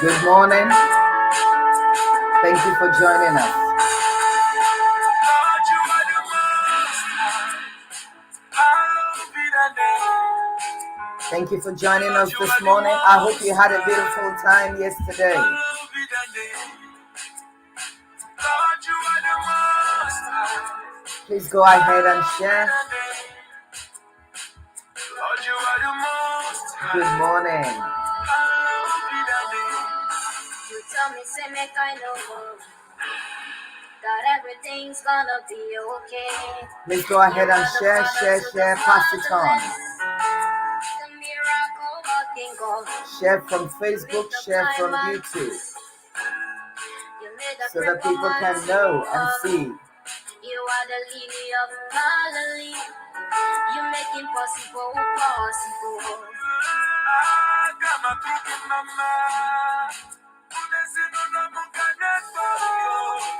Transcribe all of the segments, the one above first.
Good morning. Thank you for joining us. Thank you for joining us this morning. I hope you had a beautiful time yesterday. Please go ahead and share. Good morning. That everything's gonna be okay. Please go ahead and share, pass it on. Share from Facebook, share from YouTube, so that people can know and see are the lily of Galilee. You make impossible possible.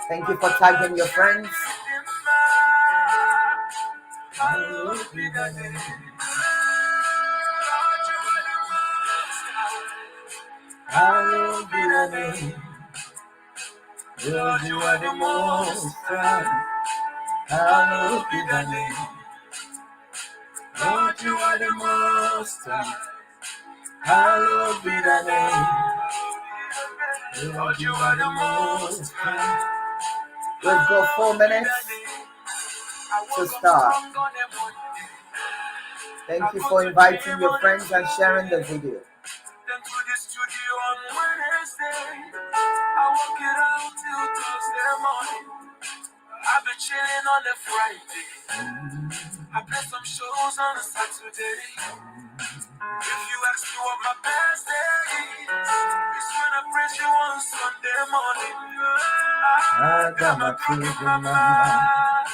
Thank you for tagging your friends. Hallowed be thy name. Hallowed be thy name. Lord, you are the most high. Hallowed be thy name. Lord, you are the most high. Hallowed be thy name. Lord, you are the most high. We've got 4 minutes to start. Thank you for inviting your friends and sharing the video. Then to the studio on Wednesday, I walk it out till Thursday morning. I've been chilling on the Friday. I play some shows on a Saturday. If you ask me what my best day is, it's when I praise you on Sunday morning. I got my truth in my mind.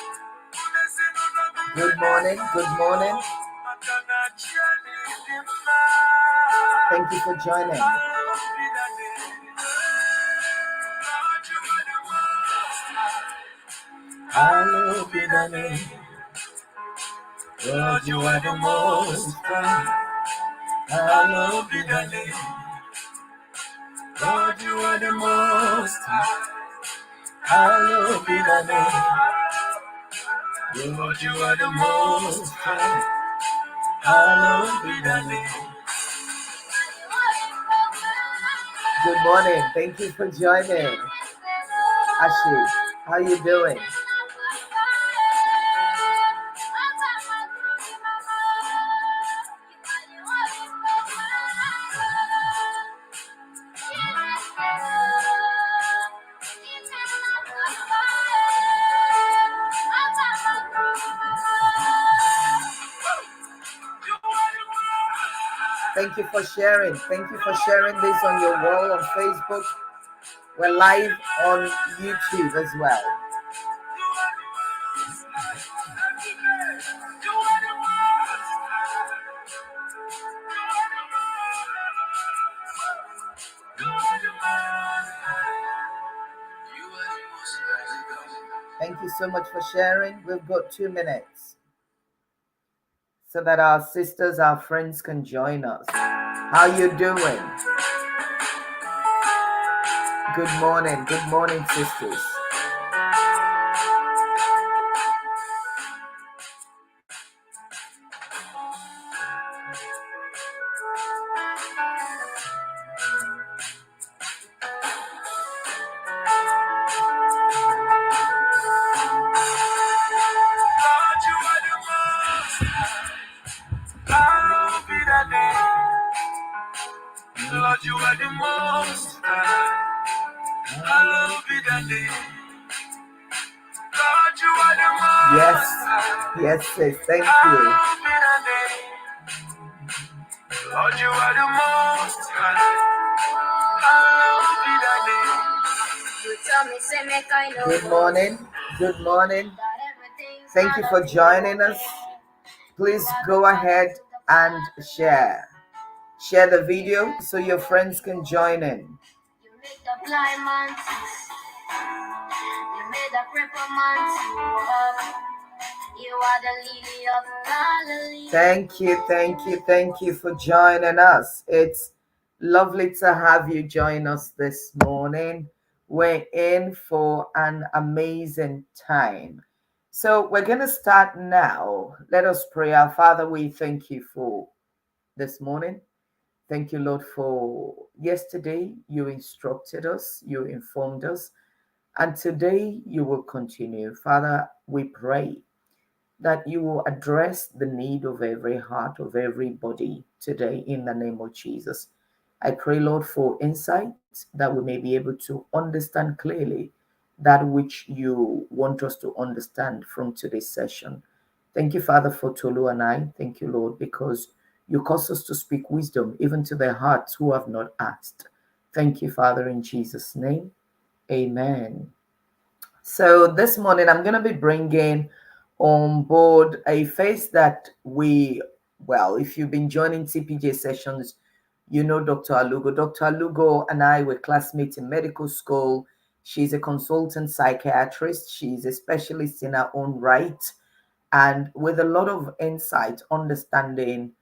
Good morning, good morning. Thank you for joining. Hallowed be thy name. Lord, you are the most high. Hallowed be thy name. Lord, you are the most high. Hallowed be thy name. Lord, you are the most high. Hallowed be thy name. Good morning. Thank you for joining. Ashley, how you doing? Thank you for sharing. Thank you for sharing this on your wall on Facebook. We're live on YouTube as well. Thank you so much for sharing. We've got 2 minutes so that our sisters, our friends can join us. How you doing? Good morning, sisters. Lord, you are the most high. Hallowed be thy name. Lord, you are the most high. Yes, sis. Thank you. Hallowed be thy name. Lord, you are the most high. Hallowed be thy name. You tell me, say, make I know. Good morning. Good morning. Thank you for joining us. Please go ahead and share. Share the video so your friends can join in. You make the blind man see. You made the crippled man to walk. You are the lily of Galilee. Thank you for joining us. It's lovely to have you join us this morning. We're in for an amazing time. So we're going to start now. Let us pray. Our Father, we thank you for this morning. Thank you, Lord, for yesterday you instructed us, you informed us, and today you will continue. Father, we pray that you will address the need of every heart, of everybody today in the name of Jesus. I pray, Lord, for insight that we may be able to understand clearly that which you want us to understand from today's session. Thank you, Father, for Tolu and I. Thank you, Lord, because you cause us to speak wisdom even to their hearts who have not asked. Thank you, Father, in Jesus' name. Amen. So this morning I'm going to be bringing on board a face that well, if you've been joining CPJ sessions, you know Dr. Alugo. Dr. Alugo and I were classmates in medical school. She's a consultant psychiatrist. She's a specialist in her own right, and with a lot of insight, understanding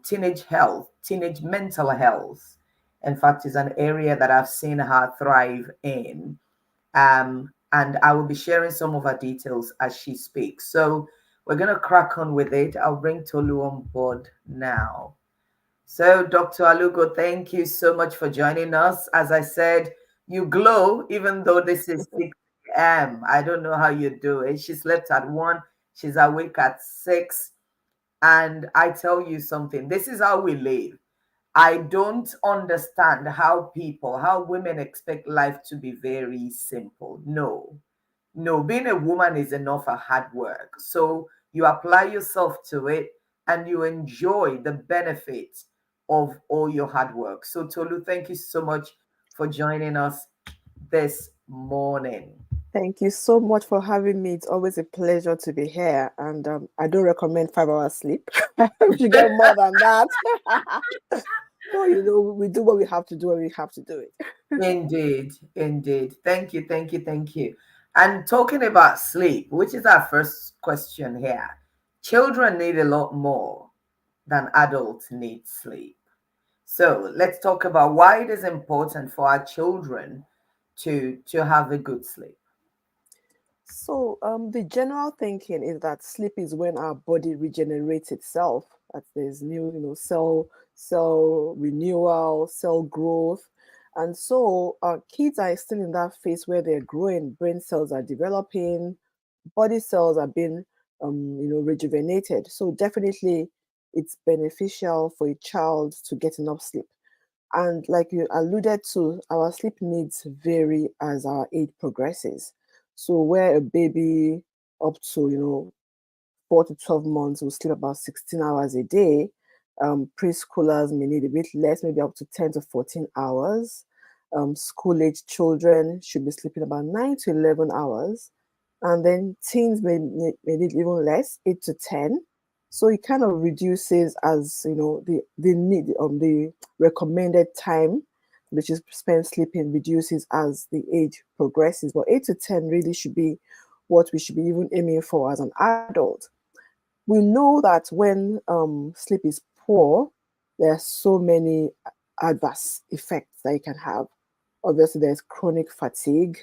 teenage health, teenage mental health. In fact, is an area that I've seen her thrive in. And I will be sharing some of her details as she speaks. So we're going to crack on with it. I'll bring Tolu on board now. So, Dr. Alugo, thank you so much for joining us. As I said, you glow even though this is 6 a.m. I don't know how you do it. She slept at 1, she's awake at 6. And I tell you something, this is how we live. I don't understand how women expect life to be very simple. No, no, being a woman is enough a hard work. So you apply yourself to it and you enjoy the benefits of all your hard work. So, Tolu, thank you so much for joining us this morning. Thank you so much for having me. It's always a pleasure to be here. And I don't recommend 5 hours sleep. We should get more than that. But we do what we have to do and we have to do it. Indeed, indeed. Thank you, thank you, thank you. And talking about sleep, which is our first question here, children need a lot more than adults need sleep. So let's talk about why it is important for our children to have a good sleep. So, the general thinking is that sleep is when our body regenerates itself. That there's new, cell renewal, cell growth, and so kids are still in that phase where they're growing. Brain cells are developing, body cells are being, rejuvenated. So definitely, it's beneficial for a child to get enough sleep. And like you alluded to, our sleep needs vary as our age progresses. So where a baby up to 4 to 12 months will sleep about 16 hours a day, preschoolers may need a bit less, maybe up to 10 to 14 hours. School age children should be sleeping about 9 to 11 hours. And then teens may need even less, 8 to 10. So it kind of reduces as the need the recommended time which is spent sleeping reduces as the age progresses. But 8 to 10 really should be what we should be even aiming for as an adult. We know that when sleep is poor, there are so many adverse effects that it can have. Obviously, there's chronic fatigue.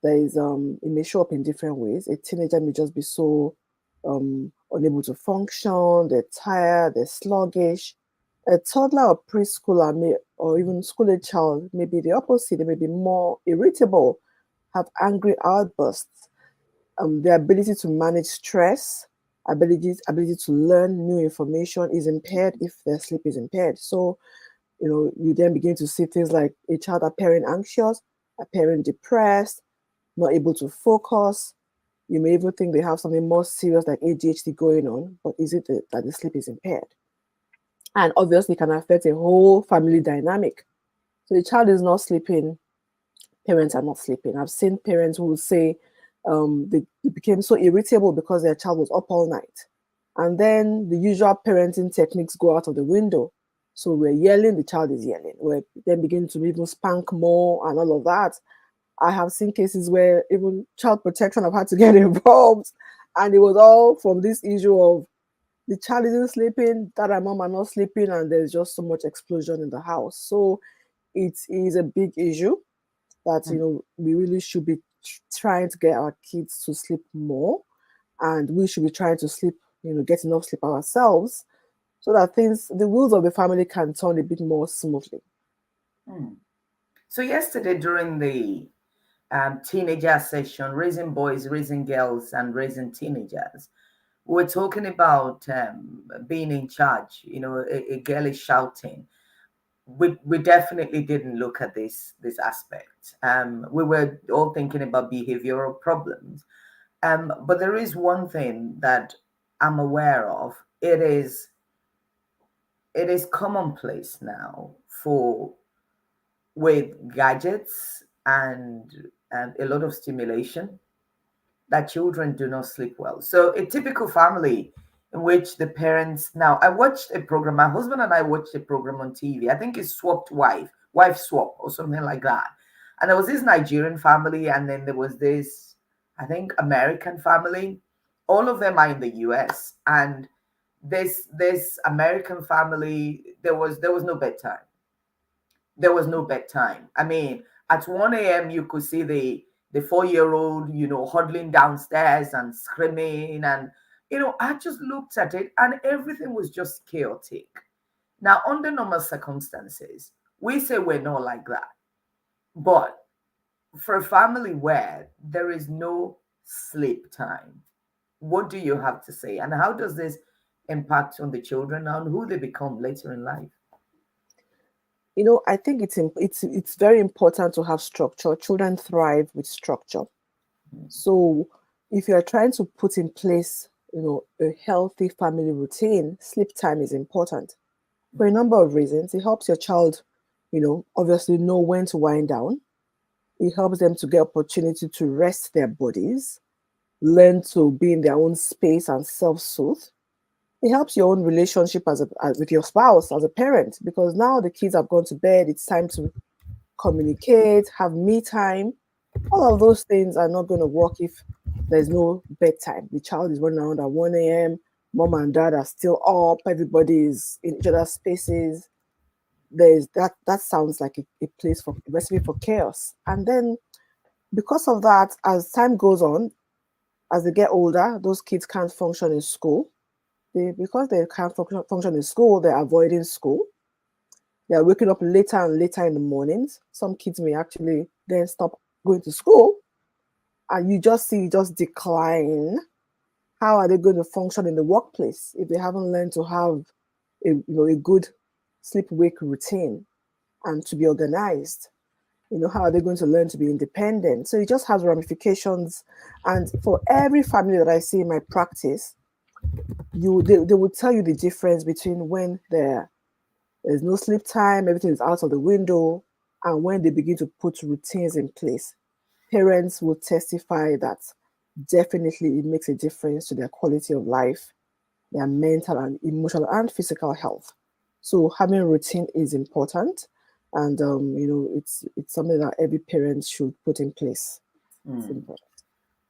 There is it may show up in different ways. A teenager may just be so unable to function. They're tired. They're sluggish. A toddler or preschooler may, or even school age child may be the opposite. They may be more irritable, have angry outbursts, their ability to manage stress, ability to learn new information is impaired if their sleep is impaired. So, you then begin to see things like a child appearing anxious, appearing depressed, not able to focus. You may even think they have something more serious like ADHD going on, but is it that the sleep is impaired? And obviously, it can affect a whole family dynamic. So the child is not sleeping, parents are not sleeping. I've seen parents who will say they became so irritable because their child was up all night. And then the usual parenting techniques go out of the window. So we're yelling, the child is yelling. We're then beginning to even spank more and all of that. I have seen cases where even child protection have had to get involved. And it was all from this issue of the child isn't sleeping, dad and mom are not sleeping, and there's just so much explosion in the house. So it is a big issue that Mm. we really should be trying to get our kids to sleep more, and we should be trying to sleep, get enough sleep ourselves, so that the wheels of the family can turn a bit more smoothly. Mm. So yesterday during the teenager session, raising boys, raising girls, and raising teenagers, we're talking about being in charge. A girl is shouting. We definitely didn't look at this aspect. We were all thinking about behavioral problems. But there is one thing that I'm aware of. It is commonplace now for with gadgets and a lot of stimulation. that children do not sleep well. So a typical family in which the parents, now I watched a program, my husband and I watched a program on TV. I think it's Swapped Wife Swap or something like that. And there was this Nigerian family, and then there was this, I think, American family. All of them are in the US. And this American family, there was no bedtime. There was no bedtime. I mean, at 1 a.m. you could see the 4-year-old, huddling downstairs and screaming. And I just looked at it and everything was just chaotic. Now, under normal circumstances, we say we're not like that. But for a family where there is no sleep time, what do you have to say? And how does this impact on the children and who they become later in life? I think it's very important to have structure. Children thrive with structure. So if you are trying to put in place, a healthy family routine, sleep time is important for a number of reasons. It helps your child, obviously know when to wind down. It helps them to get opportunity to rest their bodies, learn to be in their own space and self-soothe. It helps your own relationship with your spouse as a parent, because now the kids have gone to bed. It's time to communicate, have me time. All of those things are not going to work if there's no bedtime. The child is running around at 1 a.m. Mom and dad are still up. Everybody is in each other's spaces. There's that sounds like a place for a recipe for chaos. And then because of that, as time goes on, as they get older, those kids can't function in school. Because they can't function in school, they're avoiding school. They're waking up later and later in the mornings. Some kids may actually then stop going to school, and you just see just decline. How are they going to function in the workplace if they haven't learned to have a good sleep wake routine and to be organized? How are they going to learn to be independent? So it just has ramifications. And for every family that I see in my practice, they will tell you the difference between when there's no sleep time, everything is out of the window, and when they begin to put routines in place. Parents will testify that definitely it makes a difference to their quality of life, their mental and emotional and physical health. So having a routine is important, and it's something that every parent should put in place. It's Mm. important.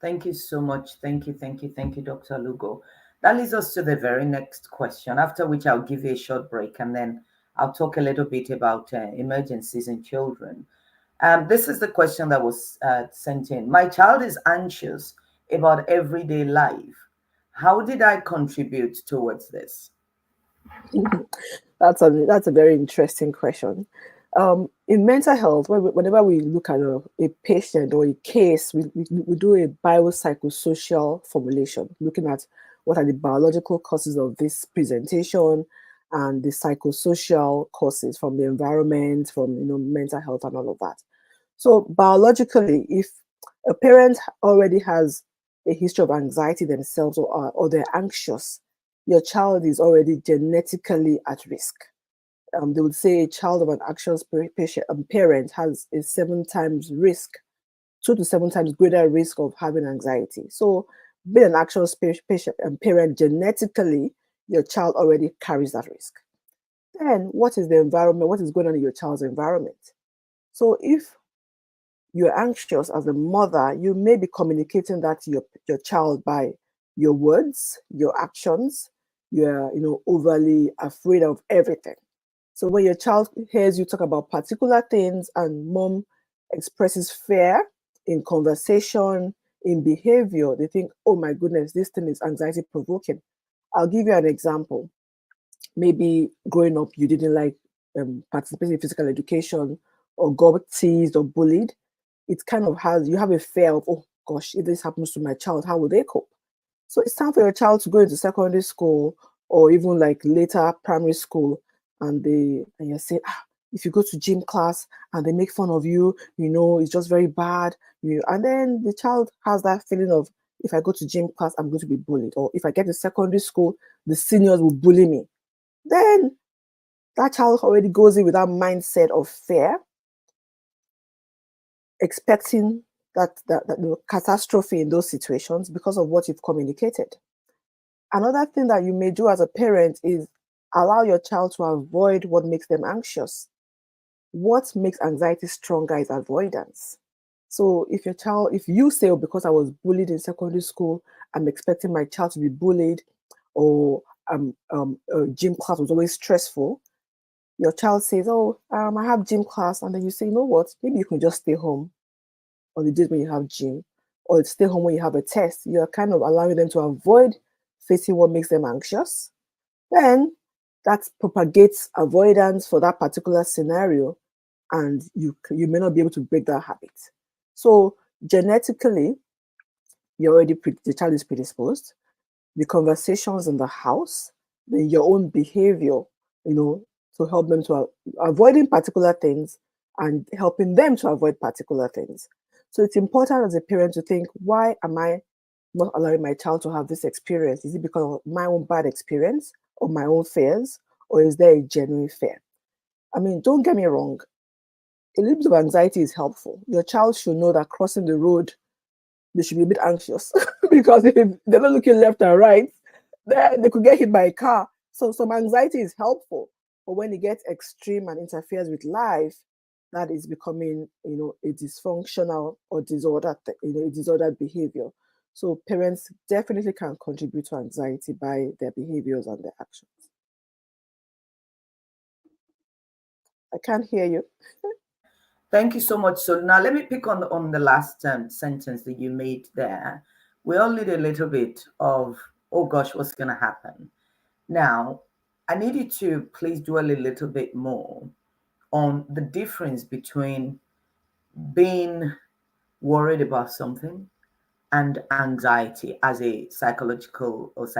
Thank you so much. Thank you, Dr. Lugo. That leads us to the very next question, after which I'll give you a short break and then I'll talk a little bit about emergencies in children. This is the question that was sent in. My child is anxious about everyday life. How did I contribute towards this? That's a very interesting question. In mental health, whenever we look at a patient or a case, we do a biopsychosocial formulation, looking at what are the biological causes of this presentation and the psychosocial causes from the environment, from mental health and all of that. So biologically, if a parent already has a history of anxiety themselves, or they're anxious, your child is already genetically at risk. They would say a child of an anxious parent has a 7 times risk, 2 to 7 times greater risk of having anxiety. So, being an anxious parent, genetically, your child already carries that risk. Then, what is the environment? What is going on in your child's environment? So, if you're anxious as a mother, you may be communicating that to your child by your words, your actions. You're overly afraid of everything. So when your child hears you talk about particular things and mom expresses fear in conversation, in behavior, they think, oh my goodness, this thing is anxiety provoking. I'll give you an example. Maybe growing up, you didn't like participating in physical education, or got teased or bullied. It kind of you have a fear of, oh gosh, if this happens to my child, how will they cope? So it's time for your child to go into secondary school, or even like later primary school, and you say, if you go to gym class and they make fun of you, it's just very bad. And then the child has that feeling of, if I go to gym class, I'm going to be bullied, or if I get to secondary school, the seniors will bully me. Then that child already goes in with that mindset of fear, expecting that catastrophe in those situations because of what you've communicated. Another thing that you may do as a parent is allow your child to avoid what makes them anxious. What makes anxiety stronger is avoidance. So if you say, oh, because I was bullied in secondary school, I'm expecting my child to be bullied, or gym class was always stressful, your child says, oh, I have gym class, and then you say, you know what, maybe you can just stay home on the days when you have gym, or stay home when you have a test. You're kind of allowing them to avoid facing what makes them anxious. Then that propagates avoidance for that particular scenario, and you may not be able to break that habit. So genetically, the child is predisposed. The conversations in the house, your own behavior, to help them to avoiding particular things and helping them to avoid particular things. So it's important as a parent to think, why am I not allowing my child to have this experience? Is it because of my own bad experience or my own fears, or is there a genuine fear? I mean, don't get me wrong, a little bit of anxiety is helpful. Your child should know that crossing the road, they should be a bit anxious because if they're not looking left and right, they could get hit by a car. So some anxiety is helpful, but when it gets extreme and interferes with life, that is becoming, a dysfunctional or a disordered behavior. So parents definitely can contribute to anxiety by their behaviors and their actions. I can't hear you. Thank you so much. So now let me pick on the last sentence that you made there. We all need a little bit of, oh gosh, what's going to happen? Now, I need you to please dwell a little bit more on the difference between being worried about something and anxiety as a psychological or as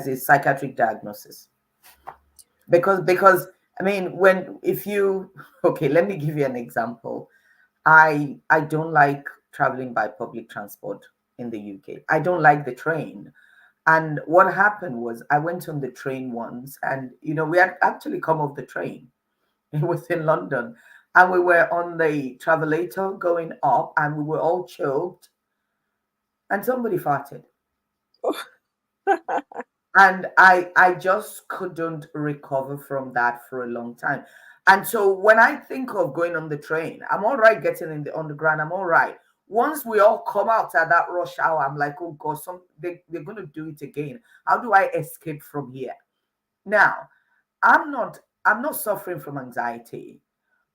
a psychiatric diagnosis. Because I mean, when if you okay, let me give you an example. I don't like traveling by public transport in the UK. I don't like the train. And what happened was I went on the train once, and we had actually come off the train. It was in London. And we were on the travelator going up, and we were all choked, and somebody farted. And I just couldn't recover from that for a long time. And so when I think of going on the train, I'm all right getting in the underground, I'm all right. Once we all come out at that rush hour, I'm like, oh god, they're gonna do it again. How do I escape from here? Now, i'm not I'm not suffering from anxiety,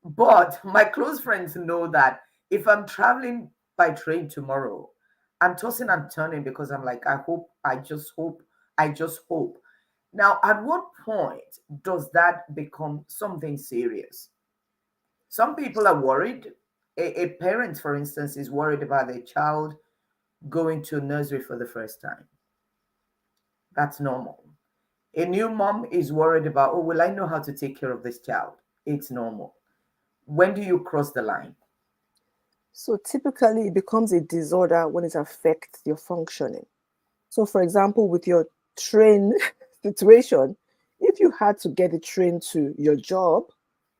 but my close friends know that if I'm traveling by train tomorrow, I'm tossing and turning because I'm like, I just hope. Now, at what point does that become something serious? Some people are worried. A parent, for instance, is worried about their child going to nursery for the first time. That's normal. A new mom is worried about, oh, will I know how to take care of this child? It's normal. When do you cross the line? So typically, it becomes a disorder when it affects your functioning. So, for example, with your train situation, if you had to get a train to your job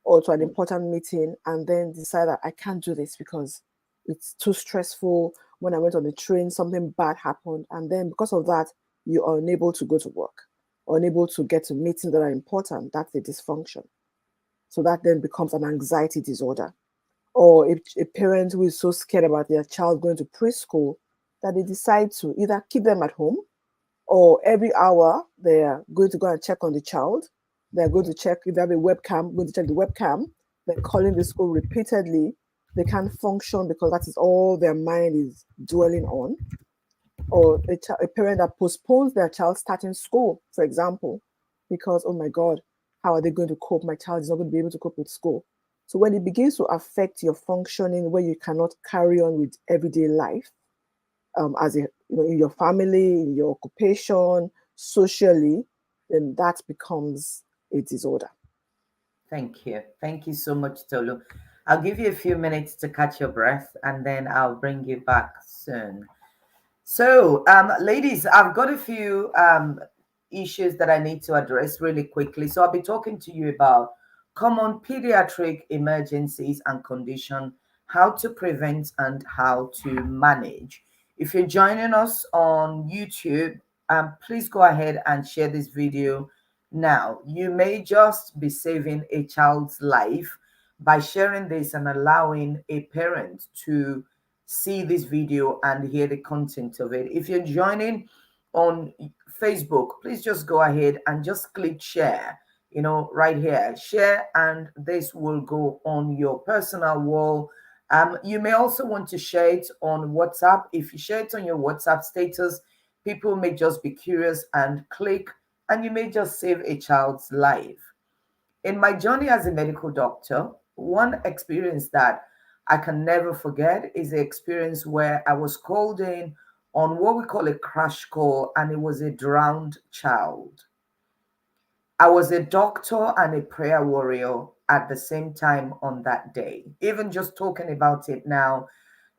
or to an important meeting and then decide that I can't do this because it's too stressful, when I went on the train, something bad happened, and then because of that, you are unable to go to work, unable to get to meetings that are important, that's a dysfunction. So that then becomes an anxiety disorder. Or a parent who is so scared about their child going to preschool that they decide to either keep them at home, or every hour they're going to go and check on the child. They're going to check if they have a webcam, going to check the webcam. They're calling the school repeatedly. They can't function because that is all their mind is dwelling on. Or a parent that postpones their child starting school, for example, because, oh my God, how are they going to cope? My child is not going to be able to cope with school. So when it begins to affect your functioning, where you cannot carry on with everyday life, as a in your family, in your occupation, socially, then that becomes a disorder. Thank you. Thank you so much, Tolu. I'll give you a few minutes to catch your breath and then I'll bring you back soon. So, ladies, I've got a few issues that I need to address really quickly. So, I'll be talking to you about common pediatric emergencies and condition how to prevent and how to manage. If you're joining us on YouTube, please go ahead and share this video now. You may just be saving a child's life by sharing this and allowing a parent to see this video and hear the content of it. If you're joining on Facebook, please just go ahead and just click share, right here, share, and this will go on your personal wall. You may also want to share it on WhatsApp. If you share it on your WhatsApp status, people may just be curious and click, and you may just save a child's life. In my journey as a medical doctor, one experience that I can never forget is the experience where I was called in on what we call a crash call, and it was a drowned child. I was a doctor and a prayer warrior at the same time on that day. Even just talking about it now,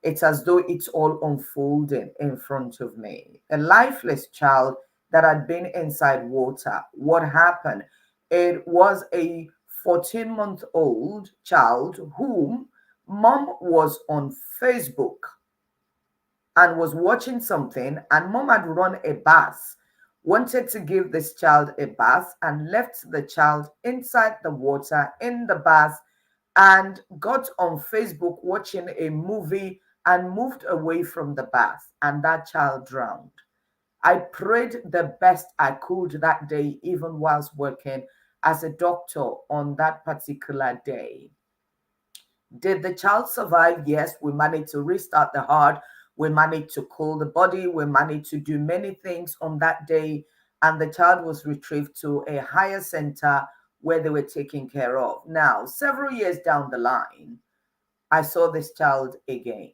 it's as though it's all unfolding in front of me. A lifeless child that had been inside water. What happened? It was a 14-month-old child whom mom was on Facebook and was watching something, and mom had run a bath, wanted to give this child a bath, and left the child inside the water in the bath, and got on Facebook watching a movie and moved away from the bath, and that child drowned. I prayed the best I could that day, even whilst working as a doctor on that particular day. Did the child survive? Yes, we managed to restart the heart. We managed to cool the body. We managed to do many things on that day. And the child was retrieved to a higher center where they were taken care of. Now, several years down the line, I saw this child again.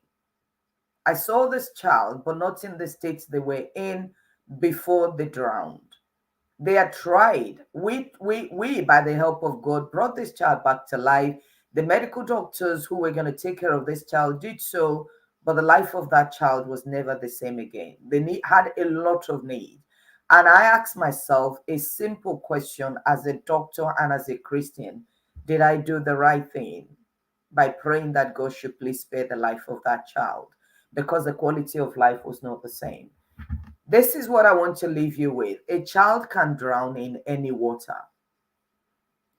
I saw this child, but not in the state they were in before they drowned. They had tried. We, by the help of God, brought this child back to life. The medical doctors who were going to take care of this child did so, but the life of that child was never the same again. Had a lot of need. And I asked myself a simple question as a doctor and as a Christian: did I do the right thing by praying that God should please spare the life of that child? Because the quality of life was not the same. This is what I want to leave you with. A child can drown in any water.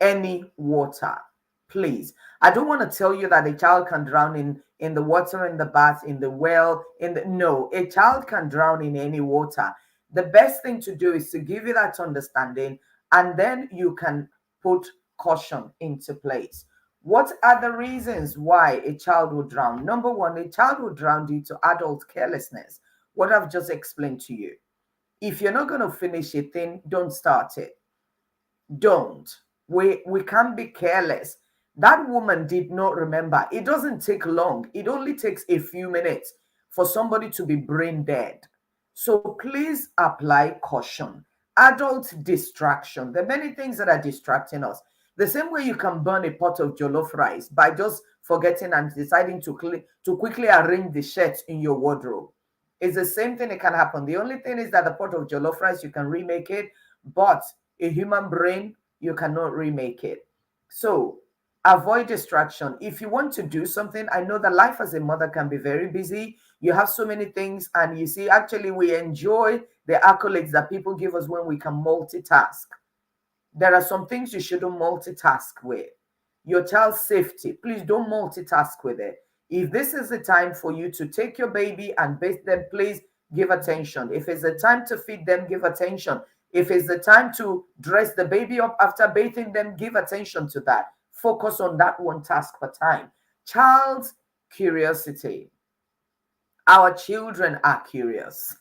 Any water. Please. I don't want to tell you that a child can drown in the water, in the bath, in the well, no, a child can drown in any water. The best thing to do is to give you that understanding, and then you can put caution into place. What are the reasons why a child would drown? Number one, a child would drown due to adult carelessness. What I've just explained to you. If you're not going to finish a thing, don't start it. Don't. We can't be careless. That woman did not remember. It doesn't take long. It only takes a few minutes for somebody to be brain dead. So please apply caution. Adult distraction. There are many things that are distracting us. The same way you can burn a pot of jollof rice by just forgetting and deciding to quickly arrange the shirts in your wardrobe. It's the same thing that can happen. The only thing is that the pot of jollof rice, you can remake it, but a human brain, you cannot remake it. So avoid distraction. If you want to do something, I know that life as a mother can be very busy. You have so many things, and you see, actually, we enjoy the accolades that people give us when we can multitask. There are some things you shouldn't multitask with. Your child's safety, please don't multitask with it. If this is the time for you to take your baby and bathe them, please give attention. If it's the time to feed them, give attention. If it's the time to dress the baby up after bathing them, give attention to that. Focus on that one task per time. Child's curiosity. Our children are curious.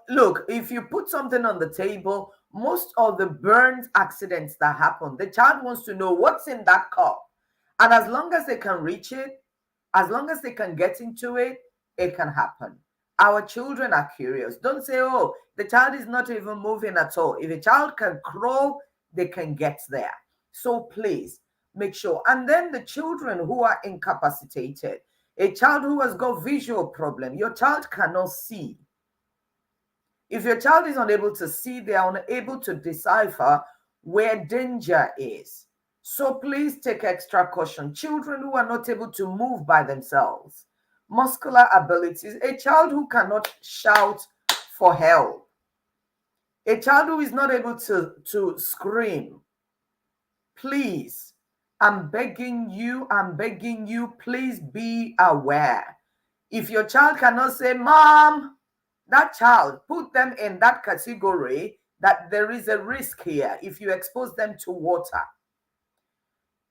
Look, if you put something on the table, most of the burns accidents that happen, the child wants to know what's in that cup. And as long as they can reach it, as long as they can get into it, it can happen. Our children are curious. Don't say, oh, the child is not even moving at all. If a child can crawl, they can get there. So please make sure. And then the children who are incapacitated, a child who has got visual problem, your child cannot see. If your child is unable to see, they are unable to decipher where danger is. So please take extra caution. Children who are not able to move by themselves, muscular abilities, a child who cannot shout for help, a child who is not able to scream, please, I'm begging you, please be aware. If your child cannot say, Mom, that child, put them in that category that there is a risk here if you expose them to water.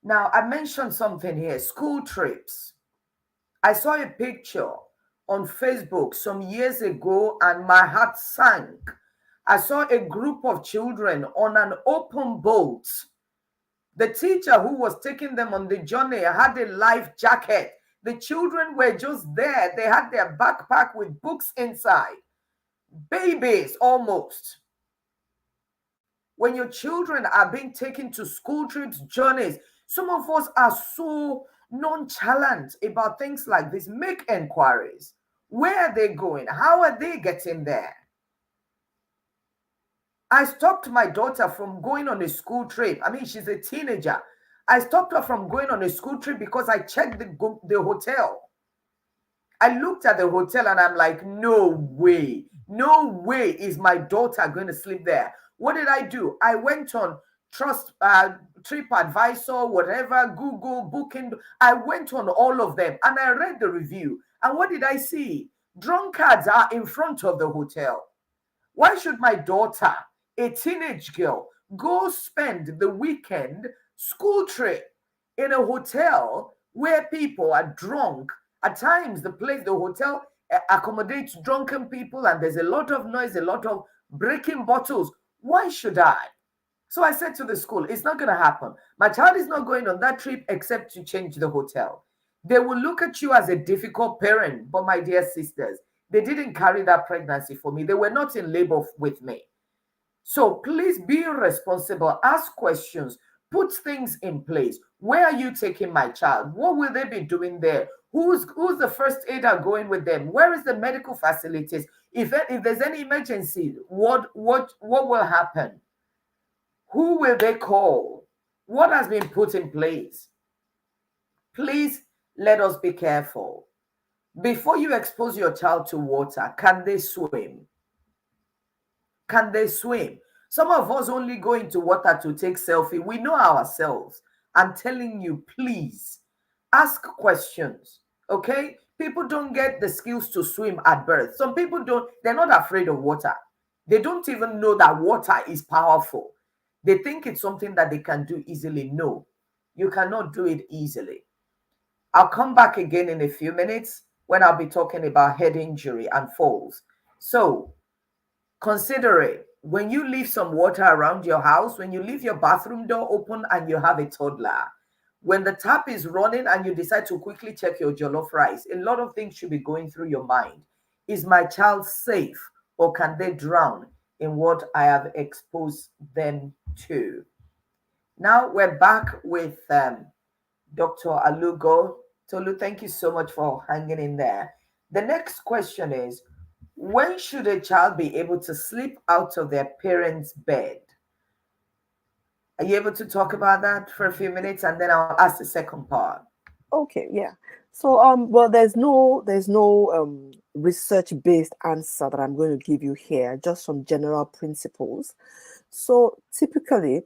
Now, I mentioned something here, school trips. I saw a picture on Facebook some years ago and my heart sank. I saw a group of children on an open boat. The teacher who was taking them on the journey had a life jacket. The children were just there. They had their backpack with books inside. Babies almost. When your children are being taken to school trips, journeys, some of us are so nonchalant about things like this. Make inquiries. Where are they going? How are they getting there? I stopped my daughter from going on a school trip. I mean, she's a teenager. I stopped her from going on a school trip because I checked the hotel. I looked at the hotel and I'm like, no way is my daughter going to sleep there. What did I do? I went on Trust, TripAdvisor, whatever, Google, Booking. I went on all of them and I read the review. And what did I see? Drunkards are in front of the hotel. Why should my daughter, a teenage girl, go spend the weekend school trip in a hotel where people are drunk? At times, the hotel accommodates drunken people and there's a lot of noise, a lot of breaking bottles. Why should I? So I said to the school, it's not going to happen. My child is not going on that trip except to change the hotel. They will look at you as a difficult parent, but my dear sisters, they didn't carry that pregnancy for me. They were not in labor with me. So please be responsible, ask questions, put things in place. Where are you taking my child? What will they be doing there? Who's the first aider going with them? Where is the medical facilities? If there's any emergency, what will happen? Who will they call? What has been put in place? Please let us be careful. Before you expose your child to water, can they swim? Can they swim? Some of us only go into water to take selfie. We know ourselves. I'm telling you, please ask questions. Okay? People don't get the skills to swim at birth. Some people don't, they're not afraid of water. They don't even know that water is powerful. They think it's something that they can do easily. No, you cannot do it easily. I'll come back again in a few minutes when I'll be talking about head injury and falls. So consider it. When you leave some water around your house, when you leave your bathroom door open and you have a toddler, when the tap is running and you decide to quickly check your jollof rice, a lot of things should be going through your mind. Is my child safe or can they drown in what I have exposed them to? Now we're back with Dr. Alugo. Tolu, thank you so much for hanging in there. The next question is, when should a child be able to sleep out of their parents' bed? Are you able to talk about that for a few minutes and then I'll ask the second part? Okay, yeah. So well, there's no research based answer that I'm going to give you here, just some general principles. So typically,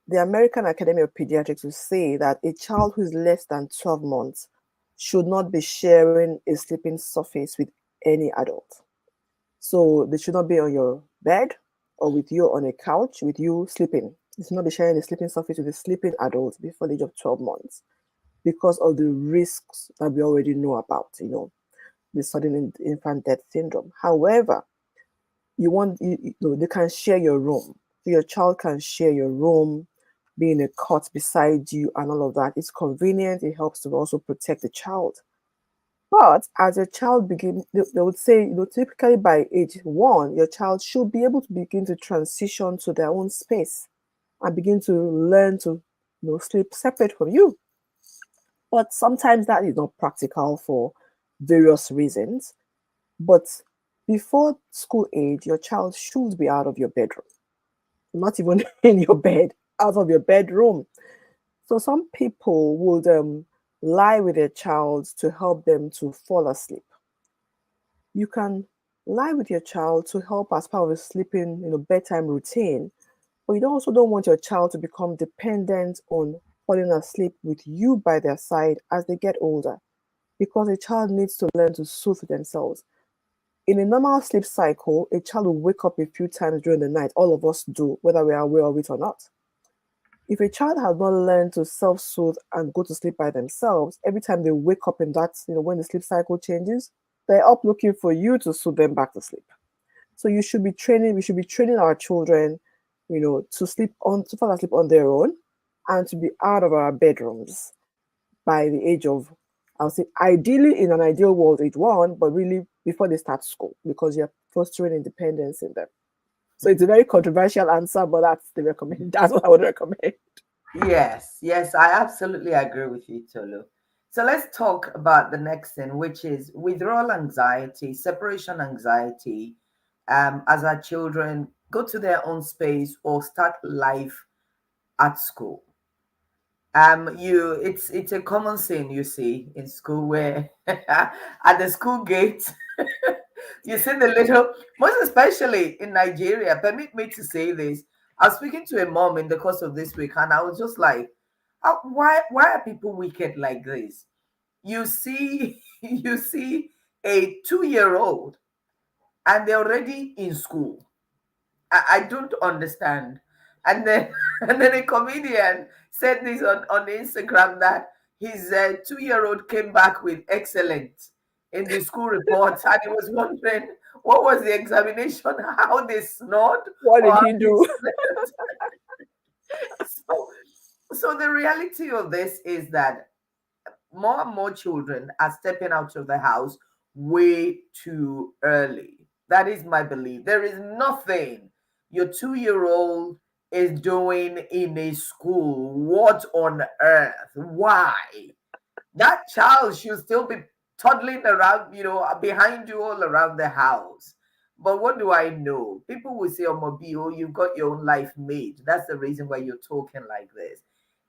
the American Academy of Pediatrics will say that a child who is less than 12 months should not be sharing a sleeping surface with any adult. So they should not be on your bed or with you on a couch with you sleeping. They should not be sharing a sleeping surface with a sleeping adult before the age of 12 months because of the risks that we already know about, the sudden infant death syndrome. However, they can share your room. So your child can share your room, be in a cot beside you, and all of that. It's convenient. It helps to also protect the child. But as a child they would say, typically by age 1, your child should be able to begin to transition to their own space and begin to learn to, sleep separate from you. But sometimes that is not practical for various reasons. But before school age, your child should be out of your bedroom, not even in your bed, out of your bedroom. So some people would lie with their child to help them to fall asleep. You can lie with your child to help as part of a sleeping, bedtime routine, but you also don't want your child to become dependent on falling asleep with you by their side as they get older, because a child needs to learn to soothe themselves. In a normal sleep cycle, a child will wake up a few times during the night. All of us do, whether we are aware of it or not. If a child has not learned to self-soothe and go to sleep by themselves, every time they wake up in that, when the sleep cycle changes, they're up looking for you to soothe them back to sleep. So we should be training our children, to fall asleep on their own and to be out of our bedrooms by the age of, I would say, ideally in an ideal world, age one, but really before they start school, because you're fostering independence in them. So it's a very controversial answer, but that's the recommend. That's what I would recommend. Yes, yes, I absolutely agree with you, Tolu. So let's talk about the next thing, which is withdrawal anxiety, separation anxiety, as our children go to their own space or start life at school. It's a common thing you see in school where at the school gate you see the little, most especially in Nigeria. Permit me to say this. I was speaking to a mom in the course of this week, and I was just like, why are people wicked like this? You see, you see a 2 year old, and they're already in school. I don't understand. And then and then a comedian said this on Instagram that his 2 year old came back with excellent in the school reports, and he was wondering what was the examination, how they snored What or did how he they do? slept. So, so the reality of this is that more and more children are stepping out of the house way too early. That is my belief. There is nothing your 2 year old is doing in a school. What on earth? Why? That child should still be toddling around, behind you all around the house. But what do I know? People will say, oh, Mobile, you've got your own life made. That's the reason why you're talking like this.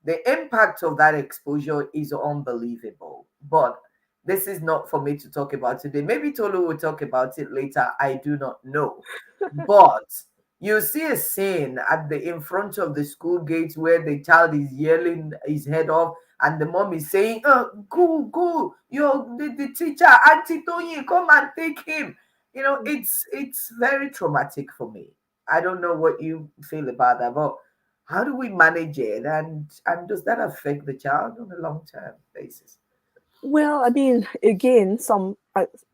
The impact of that exposure is unbelievable. But this is not for me to talk about today. Maybe Tolu will talk about it later. I do not know. But you see a scene at the in front of the school gate where the child is yelling his head off, and the mom is saying, go, go, the teacher, Auntie Tony, come and take him. It's very traumatic for me. I don't know what you feel about that, but how do we manage it, and does that affect the child on a long term basis? Well, I mean, again, some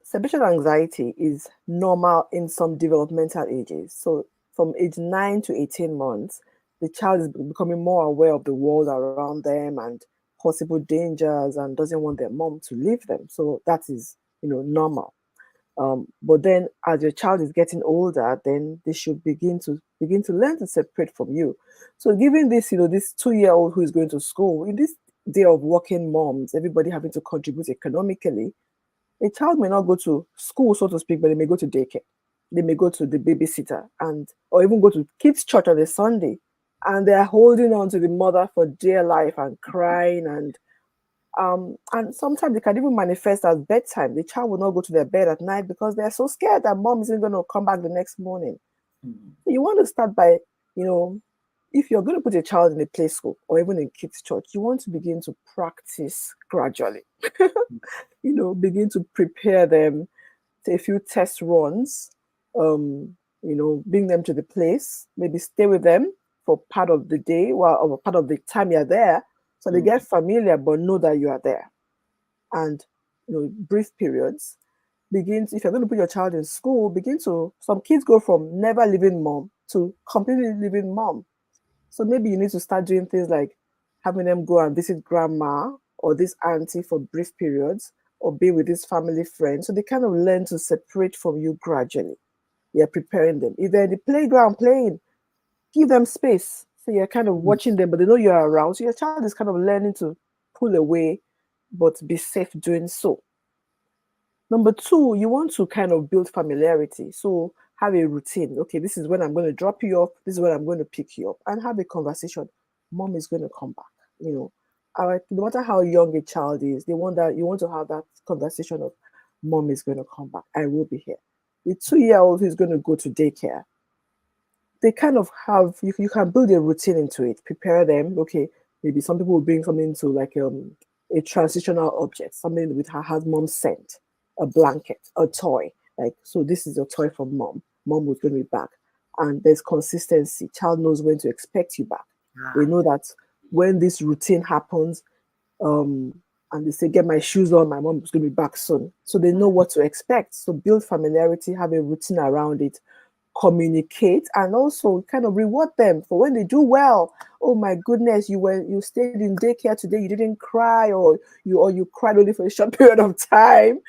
separation anxiety is normal in some developmental ages. So, from age 9 to 18 months, the child is becoming more aware of the world around them and possible dangers, and doesn't want their mom to leave them. So that is, normal. But then, as your child is getting older, then they should begin to learn to separate from you. So, given this, this 2 year old who is going to school in this day of working moms, everybody having to contribute economically, a child may not go to school, so to speak, but they may go to daycare. They may go to the babysitter, and or even go to kids' church on a Sunday, and they are holding on to the mother for dear life and crying, and sometimes it can even manifest as bedtime. The child will not go to their bed at night because they're so scared that mom isn't going to come back the next morning. Mhm. So you want to start by, you know, if you're going to put a child in a play school or even in kids' church, you want to begin to practice gradually. Begin to prepare them to a few test runs, bring them to the place, maybe stay with them for part of the day or part of the time you're there, so they get Mhm. familiar but know that you are there. And brief periods if you're going to put your child in school, some kids go from never leaving mom to completely leaving mom. So maybe you need to start doing things like having them go and visit grandma or this auntie for brief periods, or be with this family friend. So they kind of learn to separate from you gradually. You're preparing them. If they're in the playground playing, give them space. So you're kind of watching them, but they know you're around. So your child is kind of learning to pull away, but be safe doing so. Number two, you want to kind of build familiarity. So have a routine. Okay, this is when I'm going to drop you off. This is when I'm going to pick you up, and have a conversation. Mom is going to come back. You know, no matter how young a child is, they want that you want to have that conversation of, mom is going to come back. I will be here. The 2 year old who's going to go to daycare, they kind of have you can build a routine into it, prepare them. Okay, maybe some people will bring something to like a transitional object, something with her has mom scent, a blanket, a toy. Like, so this is your toy from mom. Mom was going to be back. And there's consistency. Child knows when to expect you back. They Ah, know that when this routine happens, um, and they say, get my shoes on, my mom is going to be back soon. So they know what to expect. So build familiarity, have a routine around it, communicate, and also kind of reward them for when they do well. Oh my goodness, you stayed in daycare today, you didn't cry, or you cried only for a short period of time.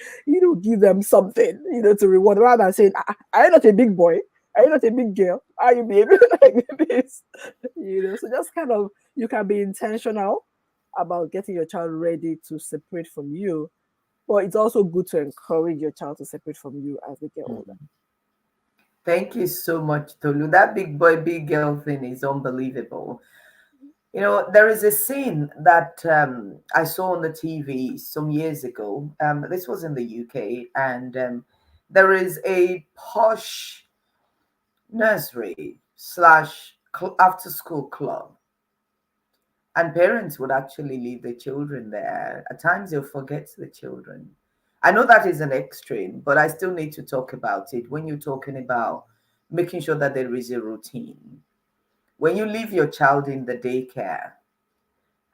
Give them something, to reward, rather than saying, are you not a big boy? Are you not a big girl? Are you behaving like this? So just kind of, you can be intentional about getting your child ready to separate from you, but it's also good to encourage your child to separate from you as they get older. thank you so much, Tolu. That big boy, big girl thing is unbelievable. There is a scene that I saw on the TV some years ago. This was in the UK, and there is a posh nursery slash after school club, and parents would actually leave their children there. At times, they'll forget the children. I know that is an extreme, but I still need to talk about it when you're talking about making sure that there is a routine. When you leave your child in the daycare,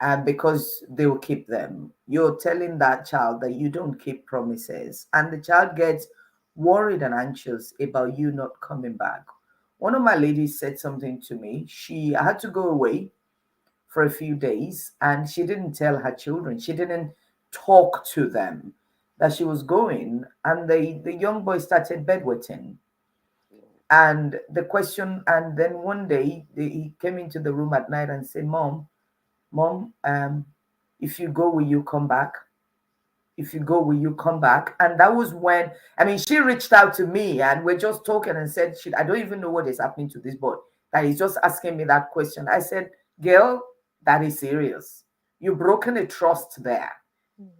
and because they will keep them, you're telling that child that you don't keep promises, and the child gets worried and anxious about you not coming back. One of my ladies said something to me. She had to go away for a few days, and she didn't tell her children, she didn't talk to them that she was going, and the young boy started bedwetting. And the question, and then one day he came into the room at night and said, Mom, if you go, will you come back? If you go, will you come back? And that was when, I mean, she reached out to me and we're just talking and said, I don't even know what is happening to this boy. That he's just asking me that question. I said, girl, that is serious. You've broken a trust there.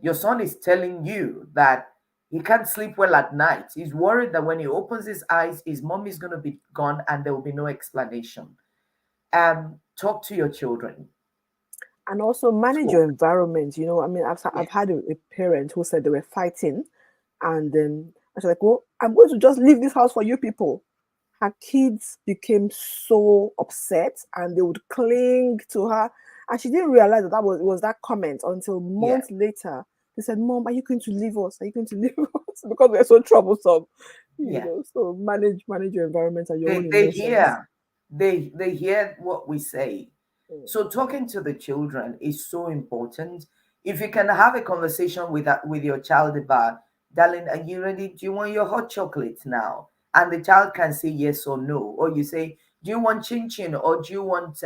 Your son is telling you that he can't sleep well at night. He's worried that when he opens his eyes, his mom is going to be gone and there will be no explanation. Talk to your children. And also manage your Talk. environment. I mean, I've Yes. had a parent who said they were fighting, and then I was like, well, I'm going to just leave this house for you people. Her kids became so upset, and they would cling to her, and she didn't realize that it was that comment until Yeah. months later. They said, "Mom, are you going to leave us? Are you going to leave us?" Because we're so troublesome. Yeah. So manage your environment and your own They emotions. hear, they hear what we say. Mm. So talking to the children is so important. If you can have a conversation with your child about, darling, are you ready? Do you want your hot chocolate now? And the child can say yes or no. Or you say, do you want chin chin or do you want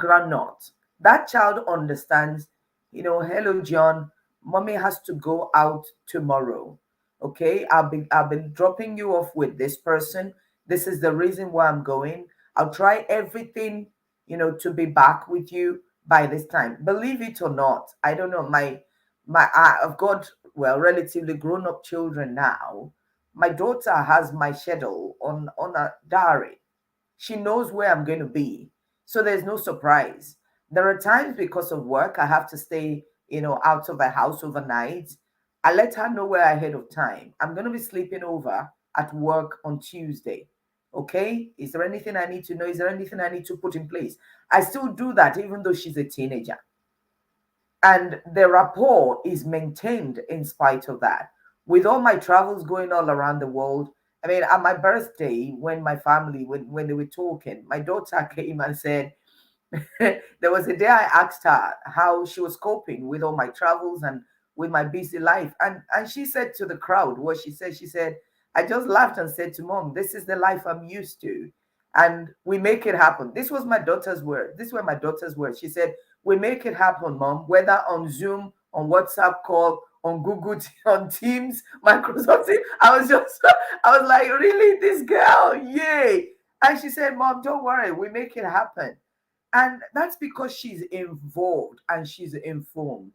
granite? That child understands. Hello John, mommy has to go out tomorrow. Okay, I'll be dropping you off with this person. This is the reason why I'm going. I'll try everything, to be back with you by this time. Believe it or not, I don't know. I've got, well, relatively grown up children now. My daughter has my schedule on a diary. She knows where I'm going to be. So there's no surprise. There are times because of work, I have to stay, out of the house overnight. I let her know where ahead of time. I'm going to be sleeping over at work on Tuesday. Okay? Is there anything I need to know? Is there anything I need to put in place? I still do that even though she's a teenager. And the rapport is maintained in spite of that. With all my travels going all around the world, I mean, at my birthday, when my family, when they were talking, my daughter came and said, there was a day I asked her how she was coping with all my travels and with my busy life. And she said to the crowd what she said. She said, I just laughed and said to mom, this is the life I'm used to. And we make it happen. This was my daughter's word. This were my daughter's words. She said, we make it happen, mom, whether on Zoom, on WhatsApp call, on Google, on Teams, Microsoft Teams. I was just, I was like, really, this girl, yay. And she said, mom, don't worry, we make it happen. And that's because she's involved and she's informed.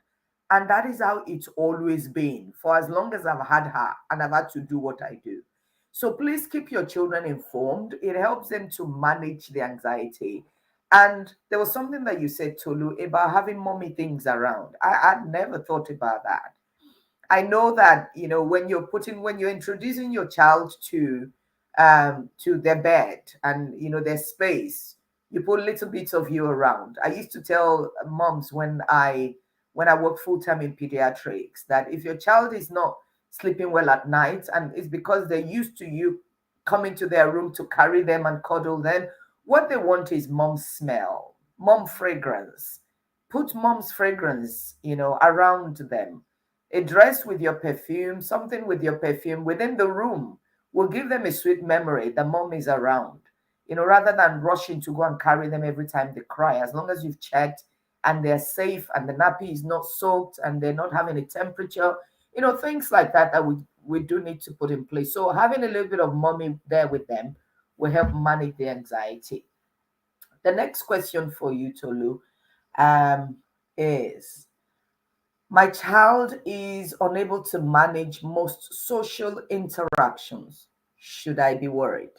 And that is how it's always been for as long as I've had her and I've had to do what I do. So please keep your children informed. It helps them to manage the anxiety. And there was something that you said, Tolu, about having mommy things around. I'd never thought about that. I know that when you're introducing your child to their bed and their space, you put little bits of you around. I used to tell moms when I work full time in pediatrics that if your child is not sleeping well at night and it's because they're used to you coming to their room to carry them and cuddle them, what they want is mom smell, mom fragrance. Put mom's fragrance, around them. A dress with your perfume, something with your perfume within the room will give them a sweet memory that mom is around. Rather than rushing to go and carry them every time they cry. As long as you've checked and they're safe and the nappy is not soaked and they're not having a temperature, things like that that we do need to put in place. So having a little bit of mommy there with them will help manage the anxiety. The next question for you, Tolu, um, is my child is unable to manage most social interactions. Should I be worried?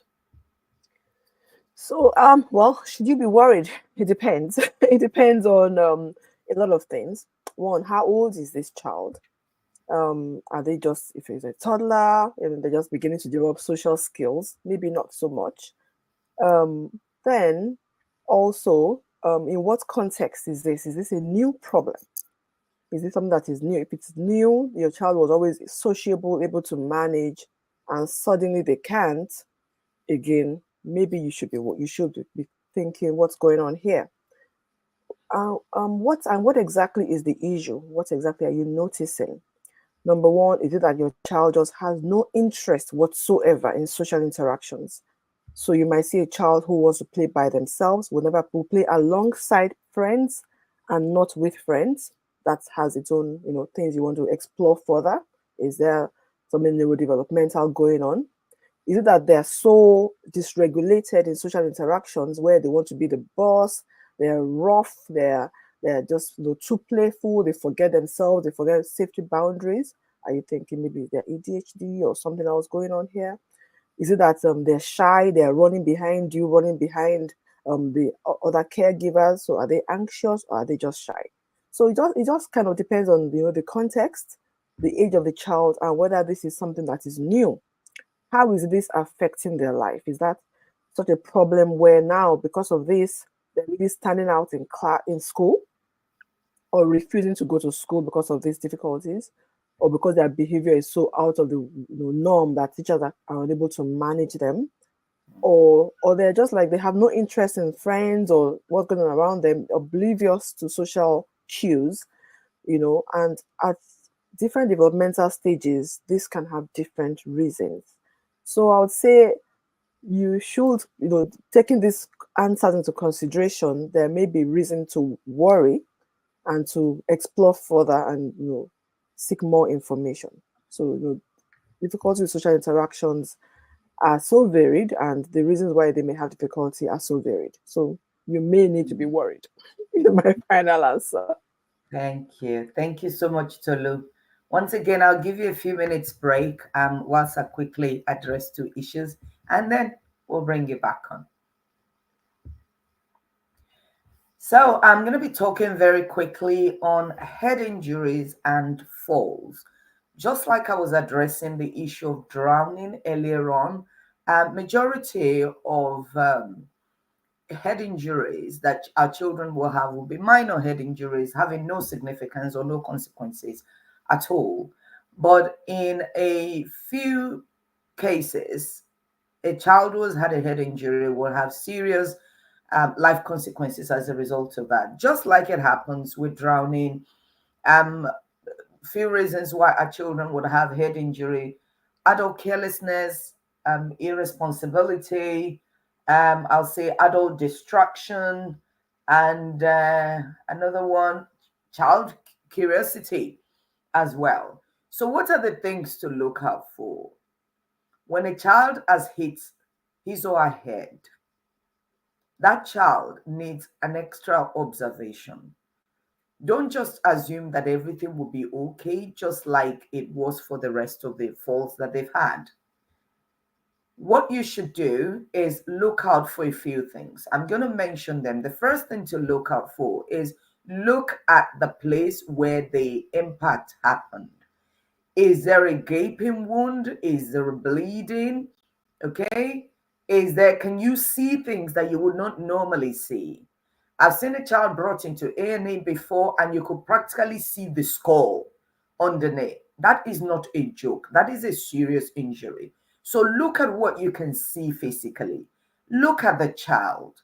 So, well, should you be worried? It depends. It depends on a lot of things. One, how old is this child? Are they just, if it's a toddler and they're just beginning to develop social skills? Maybe not so much. Then, also, in what context is this? Is this a new problem? Is it something that is new? If it's new, your child was always sociable, able to manage, and suddenly they can't, again, maybe you should be thinking what's going on here. What exactly is the issue? What exactly are you noticing? Number one, is it that your child just has no interest whatsoever in social interactions? So you might see a child who wants to play by themselves, will play alongside friends and not with friends. That has its own, things you want to explore further. Is there something neurodevelopmental going on? Is it that they're so dysregulated in social interactions where they want to be the boss, they're rough, they're just too playful, they forget themselves, they forget safety boundaries? Are you thinking maybe they're ADHD or something else going on here? Is it that they're shy, they're running behind you, running behind the other caregivers? So are they anxious or are they just shy? So it just kind of depends on the context, the age of the child, and whether this is something that is new. How is this affecting their life? Is that such a problem where now, because of this, they're really standing out in school, or refusing to go to school because of these difficulties, or because their behavior is so out of the norm that teachers are unable to manage them, or they're just like they have no interest in friends or what's going on around them, oblivious to social cues, and at different developmental stages, this can have different reasons. So I would say you should, taking these answers into consideration, there may be reason to worry and to explore further and seek more information. So difficulty with social interactions are so varied, and the reasons why they may have difficulty are so varied. So you may need to be worried. My final answer. Thank you. Thank you so much, Tolu. Once again, I'll give you a few minutes break whilst I quickly address two issues, and then we'll bring you back on. So I'm going to be talking very quickly on head injuries and falls. Just like I was addressing the issue of drowning earlier on, majority of head injuries that our children will have will be minor head injuries having no significance or no consequences at all. But in a few cases, a child who has had a head injury will have serious life consequences as a result of that. Just like it happens with drowning, um, few reasons why our children would have head injury: adult carelessness, irresponsibility, I'll say adult distraction, and another one, child curiosity as well. So, what are the things to look out for when a child has hit his or her head? that child needs an extra observation. Don't just assume that everything will be okay, just like it was for the rest of the falls that they've had. What you should do is look out for a few things. I'm going to mention them. The first thing to look out for is look at the place where the impact happened. Is there a gaping wound? Is there bleeding? Okay. Is there, can you see things that you would not normally see? I've seen a child brought into A&E before, and you could practically see the skull underneath. That is not a joke. That is a serious injury. So look at what you can see physically. Look at the child.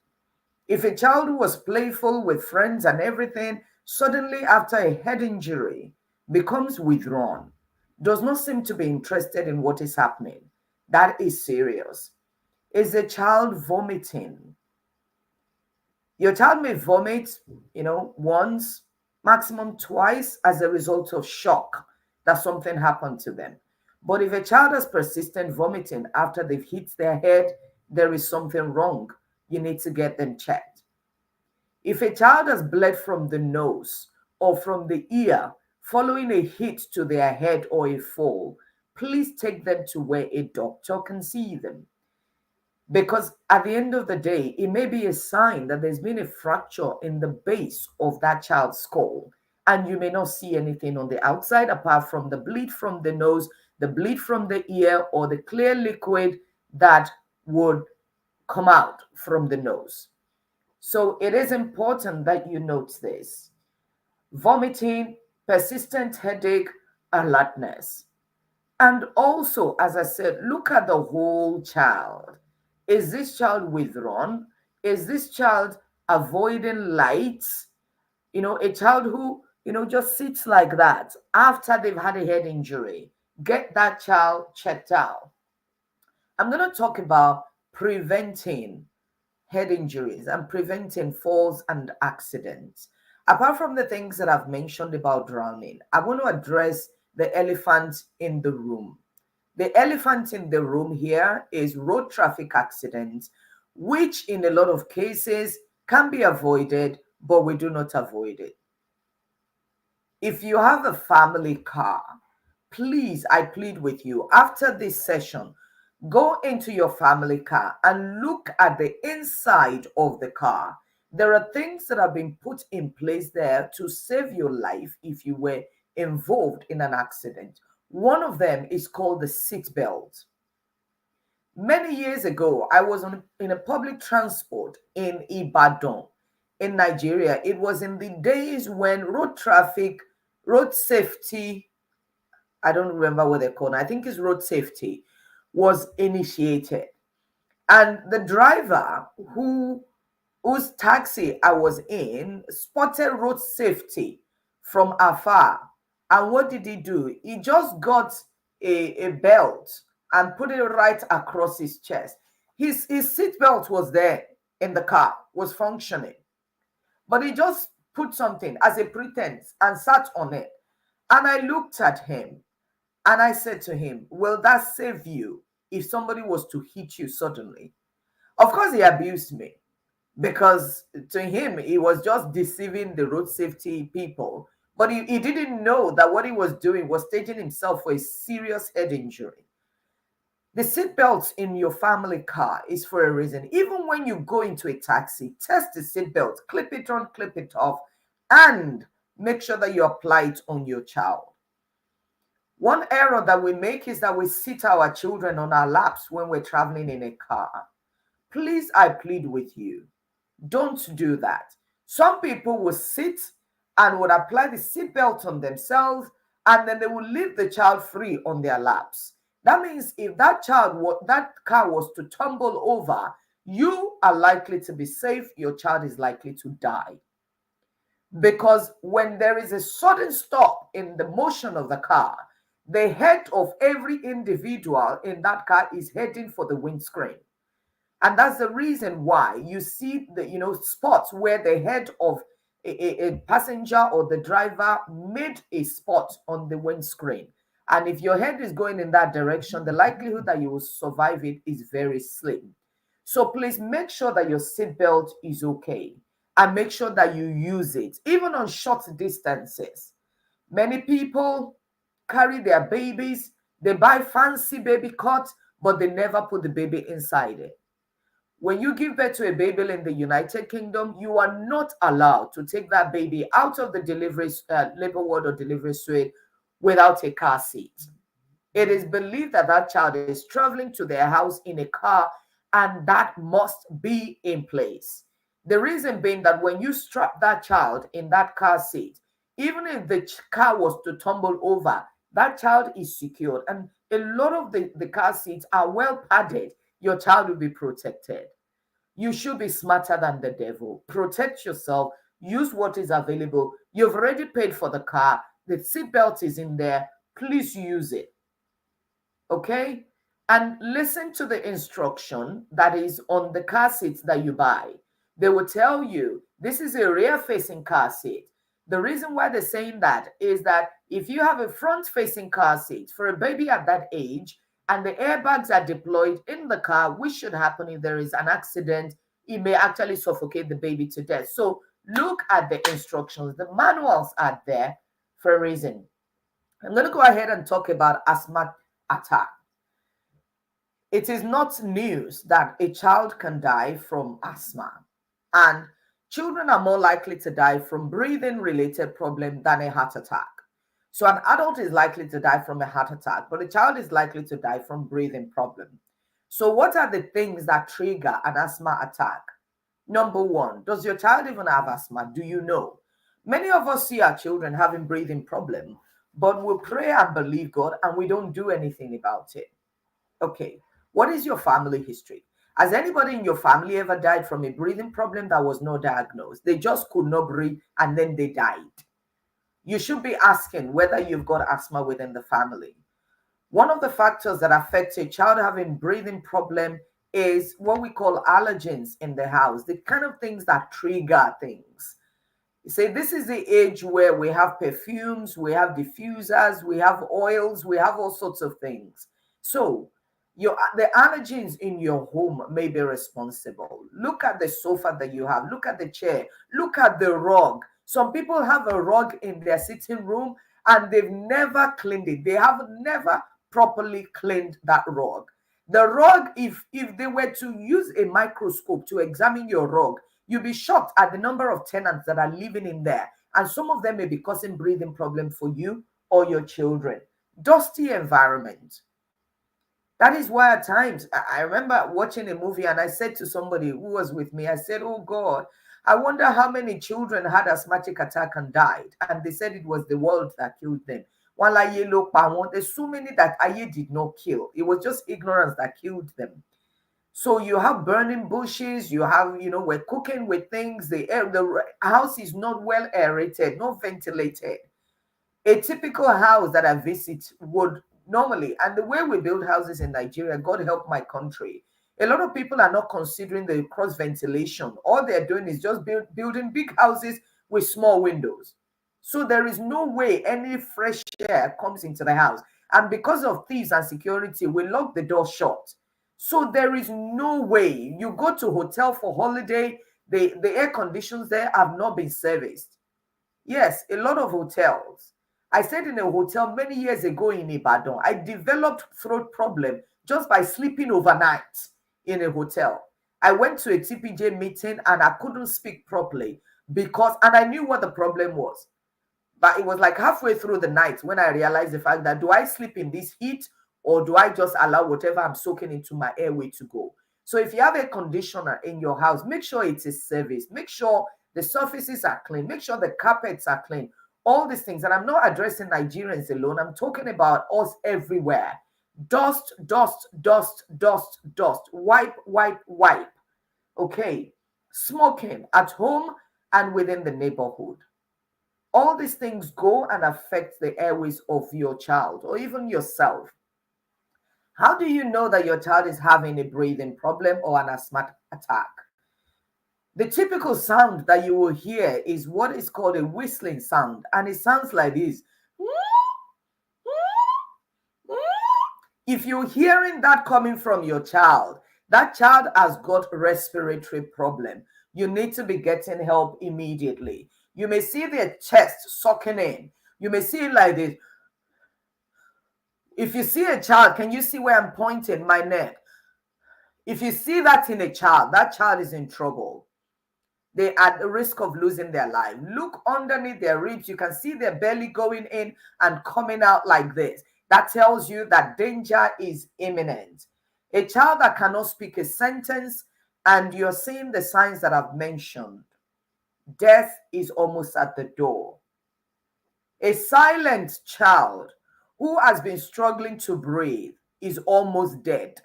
If a child who was playful with friends and everything, suddenly after a head injury becomes withdrawn, does not seem to be interested in what is happening, that is serious. Is the child vomiting? Your child may vomit, once, maximum twice as a result of shock that something happened to them. But if a child has persistent vomiting after they've hit their head, there is something wrong. You need to get them checked. If a child has bled from the nose or from the ear following a hit to their head or a fall, please take them to where a doctor can see them. Because at the end of the day, it may be a sign that there's been a fracture in the base of that child's skull, and you may not see anything on the outside apart from the bleed from the nose, the bleed from the ear, or the clear liquid that would come out from the nose. So it is important that you note this. Vomiting, persistent headache, alertness. And also, as I said, look at the whole child. Is this child withdrawn? Is this child avoiding lights? A child who, just sits like that after they've had a head injury. Get that child checked out. I'm going to talk about preventing head injuries and preventing falls and accidents. Apart from the things that I've mentioned about drowning, I want to address the elephant in the room. The elephant in the room here is road traffic accidents, which in a lot of cases can be avoided, but we do not avoid it. If you have a family car, please, I plead with you, after this session, go into your family car and look at the inside of the car. There are things that have been put in place there to save your life if you were involved in an accident. One of them is called the seat belt. Many years ago, I was in a public transport in Ibadan, in Nigeria. It was in the days when road safety, I don't remember what they're called. I think it's road safety, was initiated. And the driver whose taxi I was in spotted road safety from afar. And what did he do? He just got a belt and put it right across his chest. His seat belt was there in the car, was functioning. But he just put something as a pretense and sat on it. And I looked at him and I said to him, will that save you if somebody was to hit you suddenly? Of course, he abused me because to him, he was just deceiving the road safety people. But he didn't know that what he was doing was staging himself for a serious head injury. The seatbelt in your family car is for a reason. Even when you go into a taxi, test the seatbelt, clip it on, clip it off, and make sure that you apply it on your child. One error that we make is that we sit our children on our laps when we're traveling in a car. Please, I plead with you, don't do that. Some people will sit and would apply the seatbelt on themselves, and then they will leave the child free on their laps. That means if that car was to tumble over, you are likely to be safe, your child is likely to die. Because when there is a sudden stop in the motion of the car, the head of every individual in that car is heading for the windscreen. And that's the reason why you see the spots where the head of a passenger or the driver made a spot on the windscreen. And if your head is going in that direction, the likelihood that you will survive it is very slim. So please make sure that your seatbelt is okay and make sure that you use it, even on short distances. Many people carry their babies, they buy fancy baby cots, but they never put the baby inside it. When you give birth to a baby in the United Kingdom, you are not allowed to take that baby out of the delivery labor ward or delivery suite without a car seat. It is believed that that child is traveling to their house in a car, and that must be in place. The reason being that when you strap that child in that car seat, even if the car was to tumble over, that child is secured. And a lot of the car seats are well padded. Your child will be protected. You should be smarter than the devil. Protect yourself. Use what is available. You've already paid for the car. The seatbelt is in there. Please use it. Okay? And listen to the instruction that is on the car seats that you buy. They will tell you this is a rear facing car seat. The reason why they're saying that is that if you have a front facing car seat for a baby at that age and the airbags are deployed in the car, which should happen if there is an accident, it may actually suffocate the baby to death. So look at the instructions. The manuals are there for a reason. I'm going to go ahead and talk about asthma attack. It is not news that a child can die from asthma, and children are more likely to die from breathing related problem than a heart attack. So an adult is likely to die from a heart attack, but a child is likely to die from breathing problem. So what are the things that trigger an asthma attack? Number one, does your child even have asthma? Do you know? Many of us see our children having breathing problem, but we pray and believe God and we don't do anything about it. Okay, what is your family history? Has anybody in your family ever died from a breathing problem that was not diagnosed? They just could not breathe and then they died. You should be asking whether you've got asthma within the family. One of the factors that affects a child having breathing problem is what we call allergens in the house, the kind of things that trigger things. You say this is the age where we have perfumes, we have diffusers, we have oils, we have all sorts of things. So the allergens in your home may be responsible. Look at the sofa that you have, look at the chair, look at the rug. Some people have a rug in their sitting room and they've never cleaned it. They have never properly cleaned that rug. The rug, if they were to use a microscope to examine your rug, you'll be shocked at the number of tenants that are living in there. And some of them may be causing breathing problems for you or your children. Dusty environment. That is why at times I remember watching a movie and I said to somebody who was with me, I said, oh God, I wonder how many children had asthmatic attack and died. And they said it was the world that killed them. There's so many that Aye did not kill. It was just ignorance that killed them. So you have burning bushes, you have, we're cooking with things, the house is not well aerated, not ventilated. A typical house that I visit would normally, and the way we build houses in Nigeria, God help my country, a lot of people are not considering the cross ventilation. All they're doing is just building big houses with small windows. So there is no way any fresh air comes into the house. And because of thieves and security, we lock the door shut. So there is no way you go to hotel for holiday, the air conditions there have not been serviced. Yes, a lot of hotels. I stayed in a hotel many years ago in Ibadan. I developed throat problem just by sleeping overnight in a hotel. I went to a TPJ meeting and I couldn't speak properly and I knew what the problem was. But it was like halfway through the night when I realized the fact that do I sleep in this heat or do I just allow whatever I'm soaking into my airway to go? So if you have a conditioner in your house, make sure it is serviced. Make sure the surfaces are clean. Make sure the carpets are clean. All these things. And I'm not addressing Nigerians alone. I'm talking about us everywhere. Dust, dust, dust, dust, dust. Wipe, wipe, wipe. Okay. Smoking at home and within the neighborhood. All these things go and affect the airways of your child or even yourself. How do you know that your child is having a breathing problem or an asthmatic attack? The typical sound that you will hear is what is called a whistling sound, and it sounds like this. If you're hearing that coming from your child, That child has got respiratory problem. You need to be getting help immediately. You may see their chest sucking in. You may see it like this. If you see a child, can you see where I'm pointing my neck? If you see that in a child, that child is in trouble. They are at the risk of losing their life. Look underneath their ribs. You can see their belly going in and coming out like this. That tells you that danger is imminent. A child that cannot speak a sentence, and you're seeing the signs that I've mentioned. Death is almost at the door. A silent child who has been struggling to breathe is almost dead.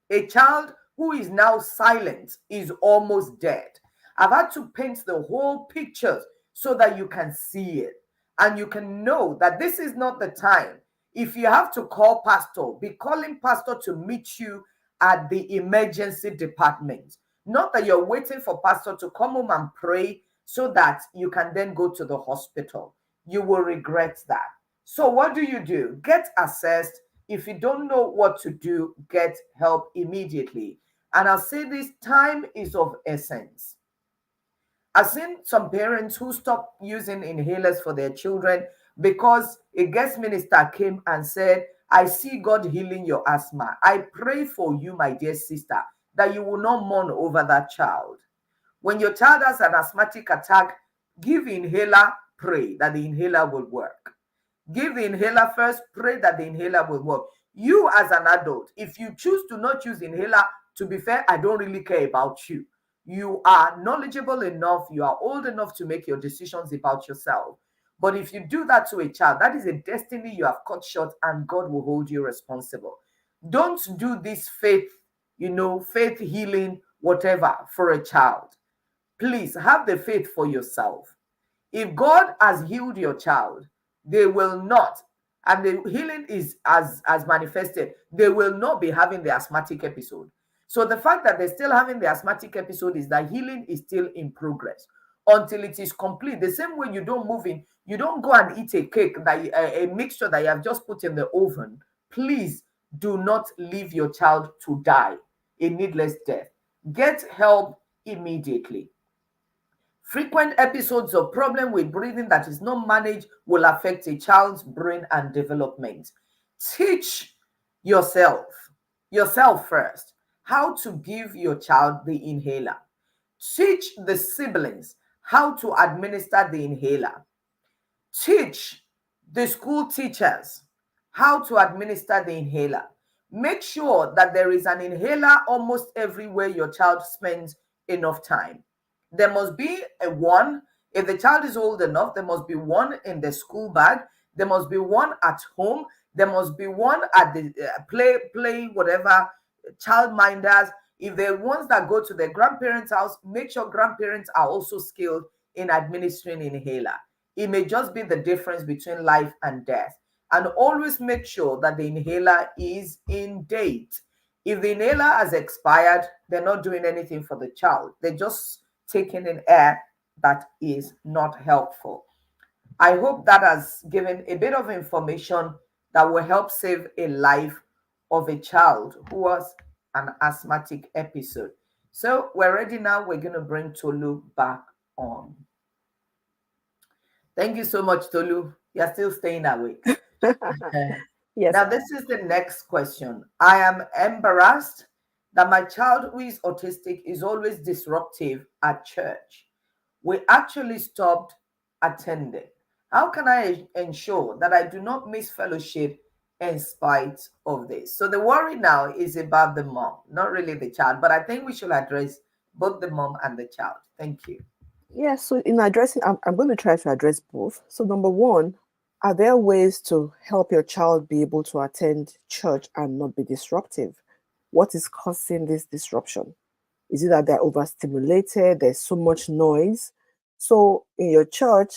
A child who is now silent is almost dead. I've had to paint the whole picture so that you can see it and you can know that this is not the time. If you have to call pastor, be calling pastor to meet you at the emergency department. Not that you're waiting for pastor to come home and pray so that you can then go to the hospital. You will regret that. So what do? Get assessed. If you don't know what to do, get help immediately. And I'll say this, time is of essence. I've seen some parents who stopped using inhalers for their children because a guest minister came and said, I see God healing your asthma. I pray for you, my dear sister, that you will not mourn over that child. When your child has an asthmatic attack, give inhaler, pray that the inhaler will work. Give the inhaler first, pray that the inhaler will work. You as an adult, if you choose to not use inhaler, to be fair, I don't really care about you. You are knowledgeable enough, you are old enough to make your decisions about yourself. But if you do that to a child, that is a destiny you have cut short and God will hold you responsible. Don't do this faith, faith healing, whatever, for a child. Please have the faith for yourself. If God has healed your child, they will not, and the healing is as manifested, they will not be having the asthmatic episode. So the fact that they're still having the asthmatic episode is that healing is still in progress until it is complete. The same way you don't move in, you don't go and eat a cake that a mixture that you have just put in the oven. Please do not leave your child to die a needless death. Get help immediately. Frequent episodes of problem with breathing that is not managed will affect a child's brain and development. Teach yourself first, how to give your child the inhaler. Teach the siblings how to administer the inhaler. Teach the school teachers how to administer the inhaler. Make sure that there is an inhaler almost everywhere your child spends enough time. There must be a one. If the child is old enough, there must be one in the school bag. There must be one at home. There must be one at the play, whatever, child minders. If they're ones that go to their grandparents' house, make sure grandparents are also skilled in administering inhaler. It may just be the difference between life and death. And always make sure that the inhaler is in date. If the inhaler has expired, they're not doing anything for the child. They're just taking in air that is not helpful. I hope that has given a bit of information that will help save a life of a child who was an asthmatic episode. So we're ready now. We're going to bring Tolu back on. Thank you so much, Tolu. You're still staying awake. Yes. Now, this is the next question. I am embarrassed that my child who is autistic is always disruptive at church. We actually stopped attending. How can I ensure that I do not miss fellowship in spite of this? So the worry now is about the mom, not really the child, but I think we should address both the mom and the child. Thank you. Yeah, so in addressing, I'm going to try to address both. So, number one, are there ways to help your child be able to attend church and not be disruptive? What is causing this disruption? Is it that they're overstimulated? There's so much noise. So, in your church,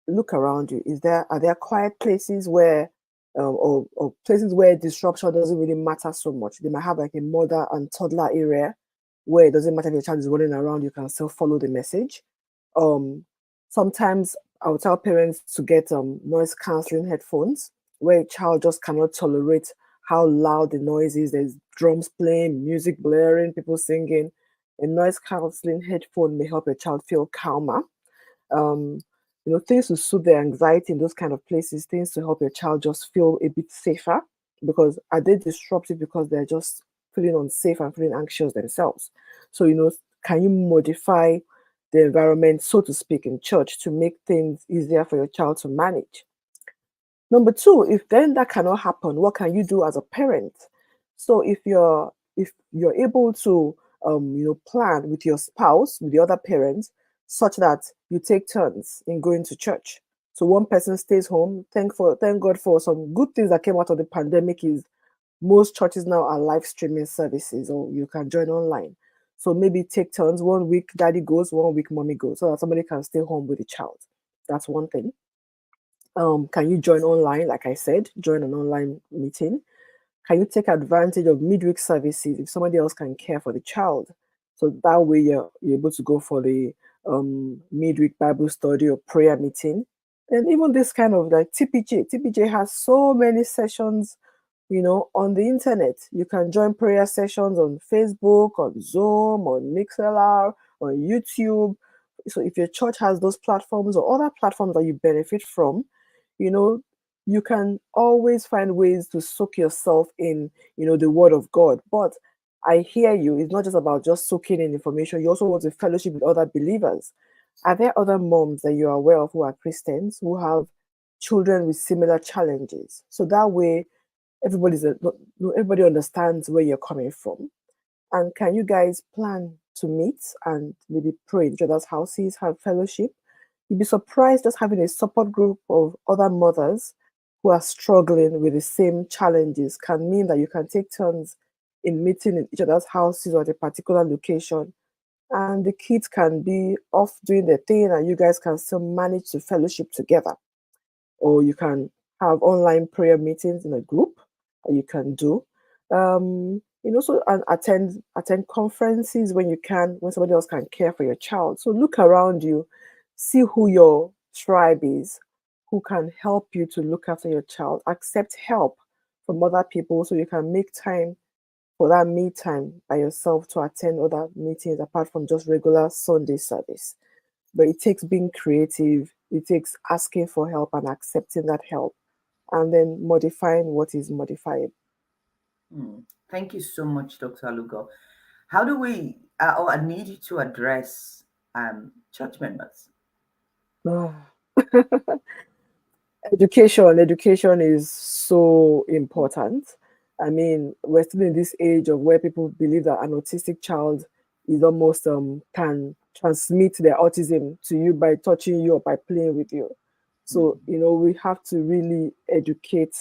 look around you. Are there quiet places where, or places where disruption doesn't really matter so much? They might have like a mother and toddler area where it doesn't matter if your child is running around, you can still follow the message. Sometimes I would tell parents to get noise cancelling headphones where a child just cannot tolerate how loud the noise is. There's drums playing, music blaring, people singing. A noise cancelling headphone may help your child feel calmer. um, things to soothe their anxiety in those kind of places, things to help your child just feel a bit safer. Because are they disruptive because they're just feeling unsafe and feeling anxious themselves? So, can you modify the environment, so to speak, in church to make things easier for your child to manage? Number two, if then that cannot happen, what can you do as a parent? So if you're able to plan with your spouse, with the other parents, such that you take turns in going to church. So one person stays home. Thank God for some good things that came out of the pandemic is most churches now are live streaming services, or you can join online. So maybe take turns. One week daddy goes, one week mommy goes, so that somebody can stay home with the child. That's one thing. Can you join online? Like I said, join an online meeting. Can you take advantage of midweek services if somebody else can care for the child? So that way you're able to go for the midweek Bible study or prayer meeting. And even this kind of like TPJ. TPJ has so many sessions, on the internet. You can join prayer sessions on Facebook, on Zoom, on Mixlr, on YouTube. So if your church has those platforms or other platforms that you benefit from, you know, you can always find ways to soak yourself in, the word of God. But I hear you, it's not just about just soaking in information. You also want to fellowship with other believers. Are there other moms that you're aware of who are Christians who have children with similar challenges? So that way everybody understands where you're coming from. And can you guys plan to meet and maybe pray in each other's houses, have fellowship? You'd be surprised just having a support group of other mothers who are struggling with the same challenges can mean that you can take turns in meeting in each other's houses or at a particular location. And the kids can be off doing their thing and you guys can still manage to fellowship together. Or you can have online prayer meetings in a group that you can do. So and attend conferences when you can, when somebody else can care for your child. So look around you, see who your tribe is, who can help you to look after your child. Accept help from other people so you can make time for that me time by yourself to attend other meetings apart from just regular Sunday service. But it takes being creative, it takes asking for help and accepting that help, and then modifying what is modifiable. Thank you so much, Dr. Lugo. How do we, or I need you to address church members? Education is so important. I mean, we're still in this age of where people believe that an autistic child is almost can transmit their autism to you by touching you or by playing with you. So, we have to really educate,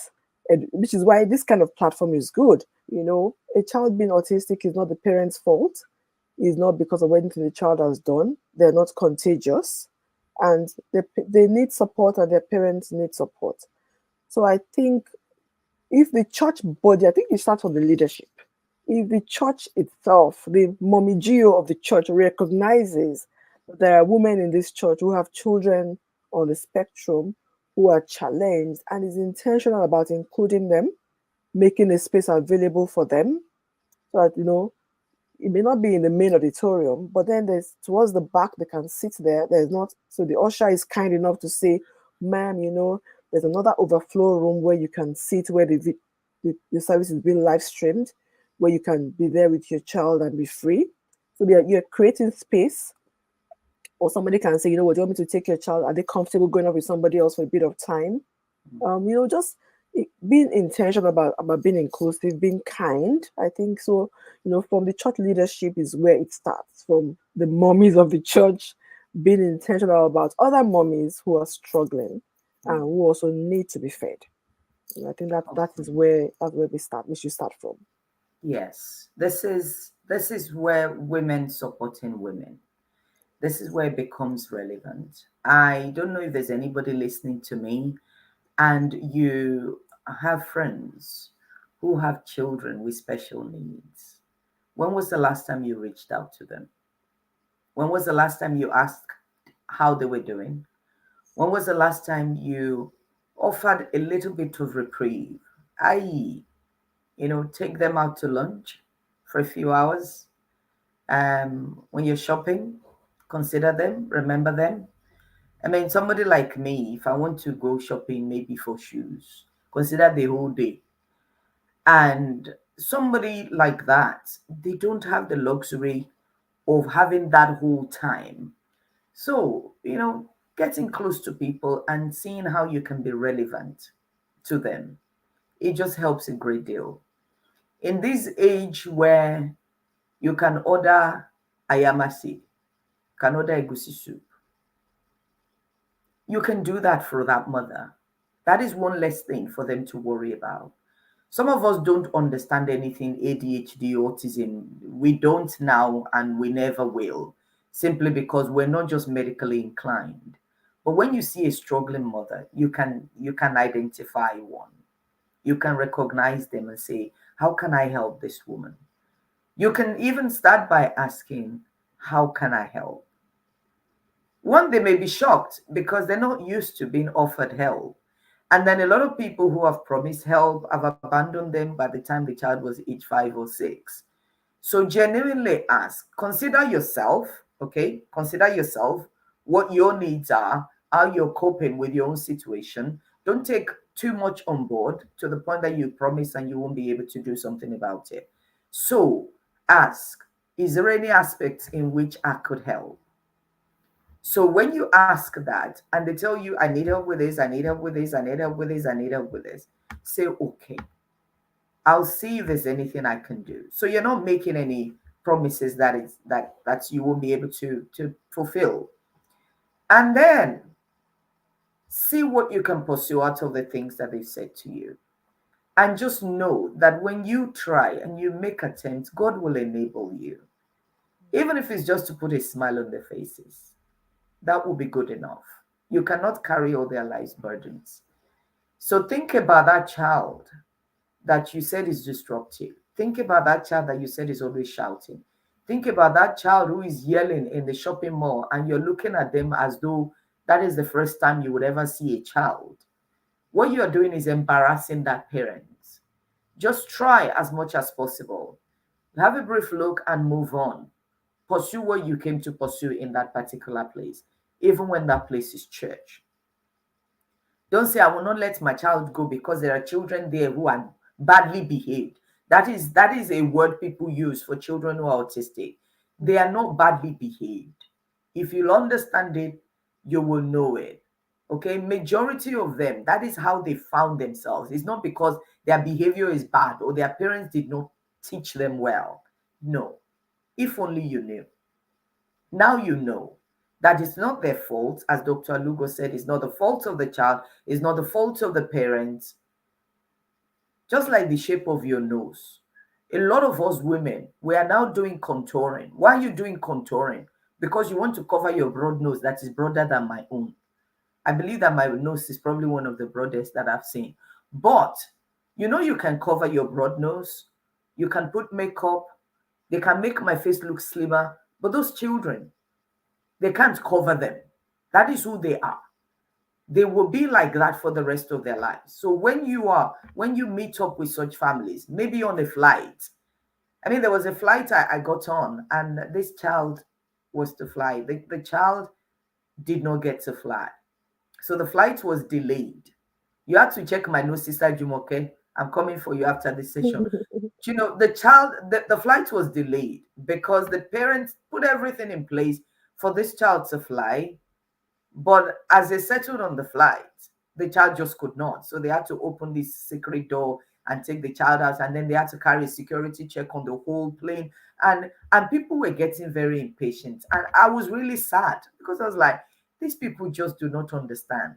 which is why this kind of platform is good. A child being autistic is not the parent's fault. It's not because of anything the child has done. They're not contagious, and they need support and their parents need support. So I think if the church body, I think it starts from the leadership. If the church itself, the mommy geo of the church recognizes that there are women in this church who have children on the spectrum who are challenged and is intentional about including them, making a space available for them, so that it may not be in the main auditorium, but then there's towards the back they can sit there. There's not, so the usher is kind enough to say, ma'am, there's another overflow room where you can sit where the service is being live streamed, where you can be there with your child and be free. So you're creating space, or somebody can say, what, do you want me to take your child? Are they comfortable going up with somebody else for a bit of time? Just being intentional about being inclusive, being kind. I think so. From the church leadership is where it starts. From the mummies of the church, being intentional about other mummies who are struggling and who also need to be fed. And I think that's where we should start from. Yes, this is where women supporting women. This is where it becomes relevant. I don't know if there's anybody listening to me and you have friends who have children with special needs. When was the last time you reached out to them? When was the last time you asked how they were doing? When was the last time you offered a little bit of reprieve? I.e., Take them out to lunch for a few hours. When you're shopping, consider them, remember them. I mean, somebody like me, if I want to go shopping, maybe for shoes, consider the whole day. And somebody like that, they don't have the luxury of having that whole time. So, getting close to people and seeing how you can be relevant to them, it just helps a great deal. In this age where you can order ayamasi, can order egusi soup, you can do that for that mother. That is one less thing for them to worry about. Some of us don't understand anything ADHD, autism. We don't now and we never will, simply because we're not just medically inclined. But when you see a struggling mother, you can identify one. You can recognize them and say, how can I help this woman? You can even start by asking, how can I help? One, they may be shocked because they're not used to being offered help. And then a lot of people who have promised help have abandoned them by the time the child was age 5 or 6. So genuinely ask, consider yourself, okay? Consider yourself, what your needs are, how you're coping with your own situation. Don't take too much on board to the point that you promise and you won't be able to do something about it. So ask, is there any aspects in which I could help? So when you ask that and they tell you, I need help with this, I need help with this, I need help with this, I need help with this, say, okay, I'll see if there's anything I can do. So you're not making any promises that you won't be able to fulfill. And then see what you can pursue out of the things that they've said to you. And just know that when you try and you make attempts, God will enable you. Even if it's just to put a smile on their faces, that will be good enough. You cannot carry all their life's burdens. So think about that child that you said is disruptive. Think about that child that you said is always shouting. Think about that child who is yelling in the shopping mall and you're looking at them as though that is the first time you would ever see a child. What you are doing is embarrassing that parent. Just try as much as possible. Have a brief look and move on. Pursue what you came to pursue in that particular place, even when that place is church. Don't say, I will not let my child go because there are children there who are badly behaved. That is a word people use for children who are autistic. They are not badly behaved. If you'll understand it, you will know it. Okay, majority of them, that is how they found themselves. It's not because their behavior is bad or their parents did not teach them well. No, if only you knew. Now you know that it's not their fault, as Dr. Lugo said, it's not the fault of the child, it's not the fault of the parents. Just like the shape of your nose. A lot of us women, we are now doing contouring. Why are you doing contouring? Because you want to cover your broad nose that is broader than my own. I believe that my nose is probably one of the broadest that I've seen. But you can cover your broad nose, you can put makeup, they can make my face look slimmer. But those children, they can't cover them. That is who they are. They will be like that for the rest of their lives. So when you meet up with such families, maybe on a flight. I mean, there was a flight I got on, and this child was to fly. The child did not get to fly. So the flight was delayed. You have to check my notes, Sister Jumoke. I'm coming for you after this session. The flight was delayed because the parents put everything in place for this child to fly. But as they settled on the flight, the child just could not. So they had to open this secret door and take the child out. And then they had to carry a security check on the whole plane. And people were getting very impatient. And I was really sad because I was like, these people just do not understand.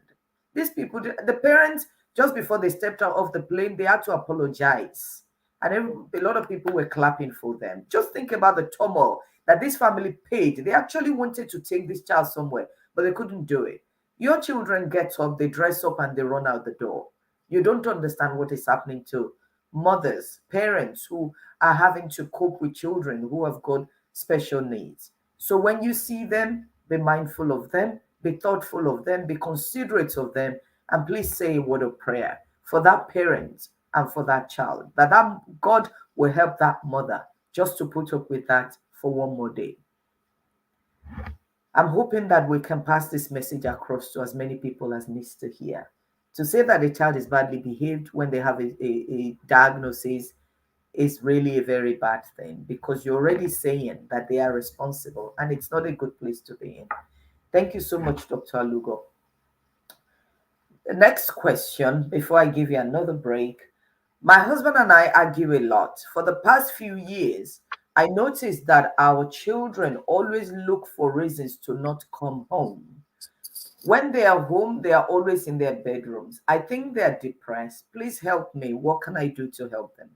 These people, the parents, just before they stepped out of the plane, they had to apologize. And a lot of people were clapping for them. Just think about the turmoil that this family paid. They actually wanted to take this child somewhere, but they couldn't do it. Your children get up, they dress up, and they run out the door. You don't understand what is happening to mothers, parents who are having to cope with children who have got special needs. So when you see them, be mindful of them, be thoughtful of them, be considerate of them, and please say a word of prayer for that parent and for that child. That God will help that mother just to put up with that for one more day. I'm hoping that we can pass this message across to as many people as needs to hear. To say that a child is badly behaved when they have a diagnosis is really a very bad thing, because you're already saying that they are responsible, and it's not a good place to be in. Thank you so much, Dr. Alugo. The next question, before I give you another break. My husband and I argue a lot. For the past few years, I noticed that our children always look for reasons to not come home. When they are home, they are always in their bedrooms. I think they are depressed. Please help me. What can I do to help them?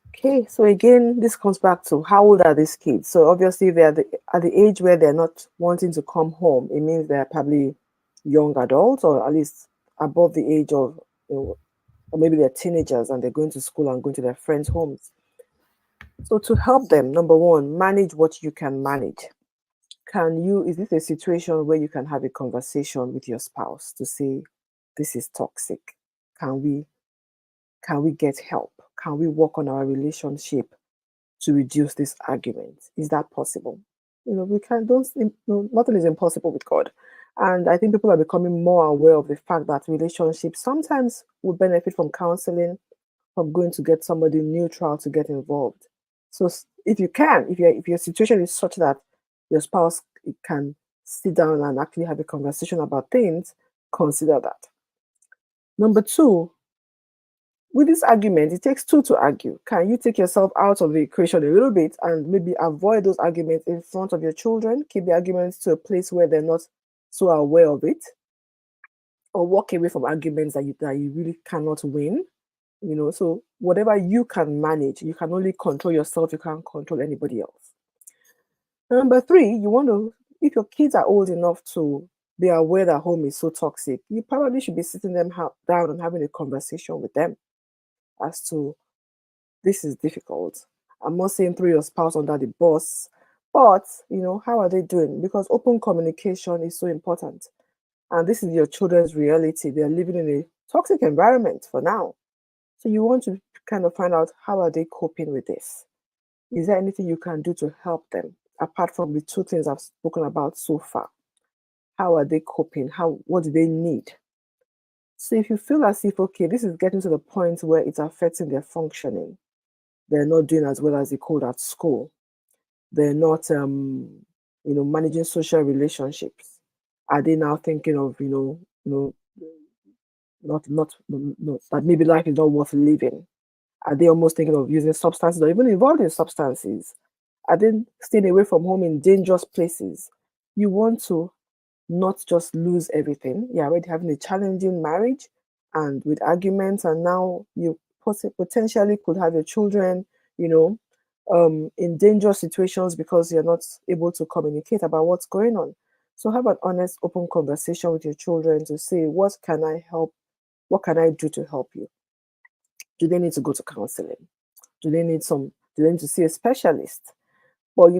Okay, so again, this comes back to how old are these kids? So obviously, they're at the age where they're not wanting to come home. It means they're probably young adults, or at least above the age of, or maybe they're teenagers and they're going to school and going to their friends' homes. So to help them, number one, manage what you can manage. Is this a situation where you can have a conversation with your spouse to say, this is toxic? Can we can we get help? Can we work on our relationship to reduce this argument? Is that possible? We can don't nothing is impossible with God. And I think people are becoming more aware of the fact that relationships sometimes will benefit from counseling, from going to get somebody neutral to get involved. So if you can, if your situation is such that your spouse can sit down and actually have a conversation about things, consider that. Number two, with this argument, it takes two to argue. Can you take yourself out of the equation a little bit and maybe avoid those arguments in front of your children? Keep the arguments to a place where they're not so aware of it, or walk away from arguments that you really cannot win. So whatever you can manage, you can only control yourself, you can't control anybody else. Number three, if your kids are old enough to be aware that home is so toxic, you probably should be sitting them down and having a conversation with them as to, this is difficult. I'm not saying throw your spouse under the bus, but how are they doing? Because open communication is so important. And this is your children's reality. They're living in a toxic environment for now. So you want to kind of find out, how are they coping with this? Is there anything you can do to help them apart from the two things I've spoken about so far? How are they coping? What do they need? So if you feel as if, okay, this is getting to the point where it's affecting their functioning, they're not doing as well as they could at school, they're not managing social relationships, are they now thinking of not that maybe life is not worth living? Are they almost thinking of using substances or even involved in substances? Are they staying away from home in dangerous places? You want to not just lose everything. You're already having a challenging marriage and with arguments, and now you potentially could have your children, in dangerous situations because you're not able to communicate about what's going on. So have an honest, open conversation with your children to say, what can I help? What can I do to help you? Do they need to go to counseling? Do they need to see a specialist? Well,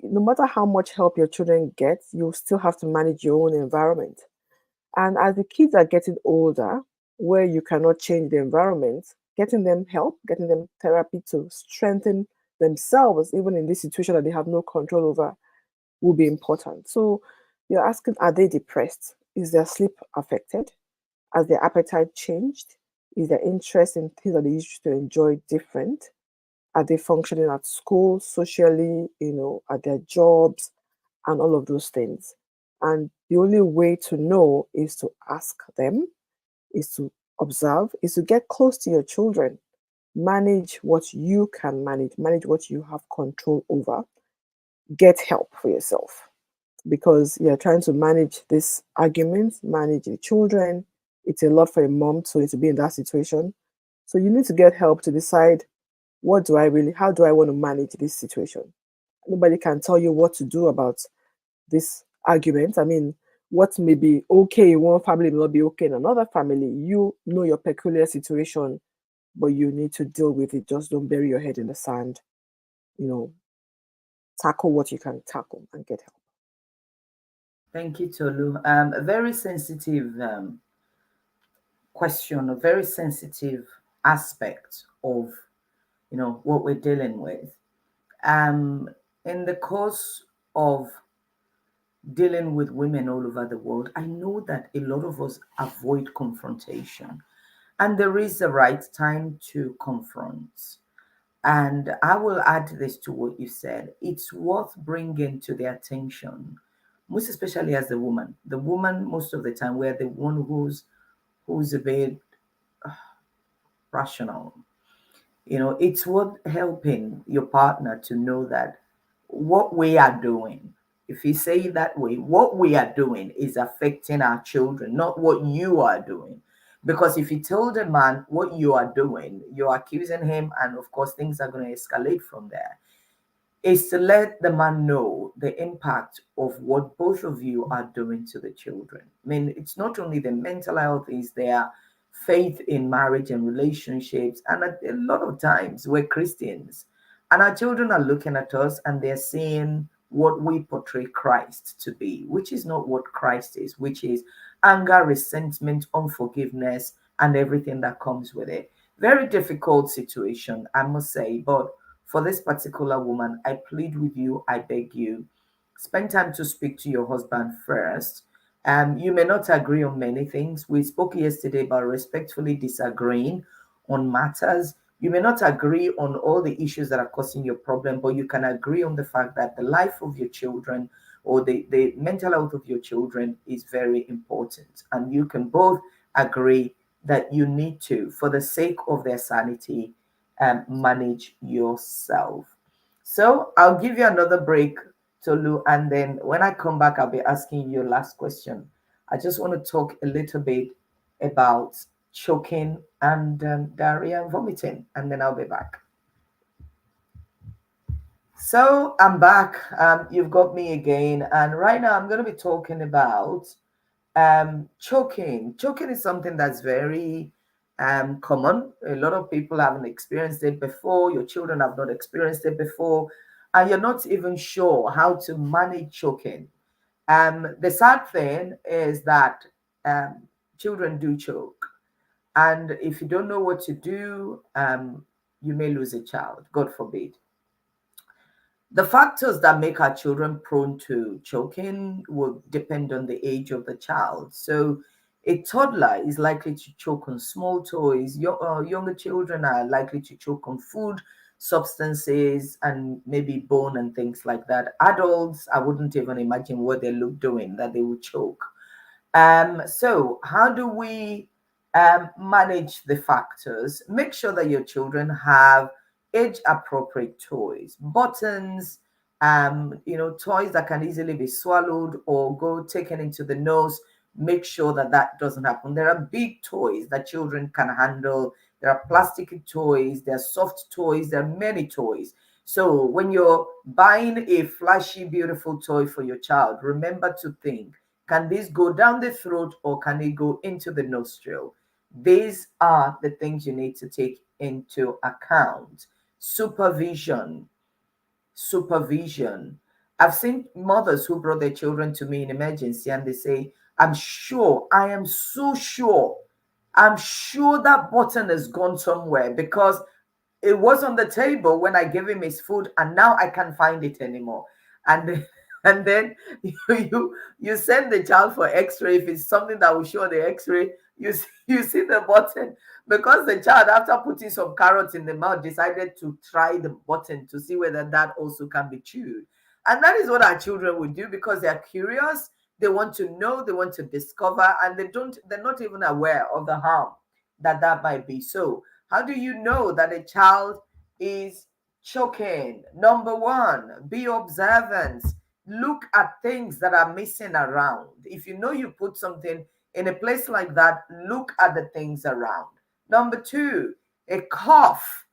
no matter how much help your children get, you still have to manage your own environment. And as the kids are getting older, where you cannot change the environment, getting them help, getting them therapy to strengthen themselves, even in this situation that they have no control over, will be important. So you're asking, are they depressed? Is their sleep affected? Has their appetite changed? Is their interest in things that they used to enjoy different? Are they functioning at school, socially, at their jobs, and all of those things? And the only way to know is to ask them, is to observe, is to get close to your children. Manage what you can manage what you have control over. Get help for yourself, because you're trying to manage this argument, manage the children. It's a lot for a mom to be in that situation. So you need to get help to decide, how do I want to manage this situation? Nobody can tell you what to do about this argument. I mean, what may be okay in one family may not be okay in another family. You know your peculiar situation, but you need to deal with it. Just don't bury your head in the sand. You know, tackle what you can tackle and get help. Thank you, Tolu. A very sensitive question, a very sensitive aspect of what we're dealing with. In the course of dealing with women all over the world, I know that a lot of us avoid confrontation, and there is a right time to confront. And I will add this to what you said. It's worth bringing to their attention, most especially as the woman. The woman, most of the time, we're the one who's a bit rational. It's worth helping your partner to know that what we are doing, if you say it that way, what we are doing is affecting our children, not what you are doing. Because if you tell the man what you are doing, you're accusing him, and of course, things are going to escalate from there. Is to let the man know the impact of what both of you are doing to the children. I mean, it's not only the mental health, is their faith in marriage and relationships. And a lot of times we're Christians and our children are looking at us and they're seeing what we portray Christ to be, which is not what Christ is, which is anger, resentment, unforgiveness, and everything that comes with it. Very difficult situation, I must say, but for this particular woman, I plead with you, I beg you, spend time to speak to your husband first. You may not agree on many things. We spoke yesterday about respectfully disagreeing on matters. You may not agree on all the issues that are causing your problem, but you can agree on the fact that the life of your children or the mental health of your children is very important. And you can both agree that you need to, for the sake of their sanity, manage yourself. So I'll give you another break, Tolu, and then when I come back, I'll be asking you last question. I just want to talk a little bit about choking and diarrhea and vomiting, and then I'll be back. So I'm back. You've got me again, and right now I'm going to be talking about choking is something that's very common. A lot of people haven't experienced it before. Your children have not experienced it before, and you're not even sure how to manage choking. The sad thing is that um, children do choke, and if you don't know what to do, you may lose a child, god forbid. The factors that make our children prone to choking will depend on the age of the child. So, a toddler is likely to choke on small toys. Younger children are likely to choke on food, substances, and maybe bone and things like that. Adults, I wouldn't even imagine what they're doing that they would choke. So how do we manage the factors? Make sure that your children have age appropriate toys, buttons, toys that can easily be swallowed or go taken into the nose. Make sure that that doesn't happen. There are big toys that children can handle. There are plastic toys, there are soft toys, there are many toys. So when you're buying a flashy, beautiful toy for your child, remember to think, can this go down the throat or can it go into the nostril? These are the things you need to take into account. Supervision. Supervision. I've seen mothers who brought their children to me in emergency and they say, I'm sure, I am so sure, I'm sure that button has gone somewhere because it was on the table when I gave him his food, and now I can't find it anymore. And then, and then you send the child for X-ray. If it's something that will show the X-ray, you see the button because the child, after putting some carrots in the mouth, decided to try the button to see whether that also can be chewed. And that is what our children would do because they are curious. They want to know. They want to discover, and they're not even aware of the harm that might be. So how do you know that a child is choking? Number one, be observant. Look at things that are missing around. If you know you put something in a place like that, look at the things around. Number two, a cough.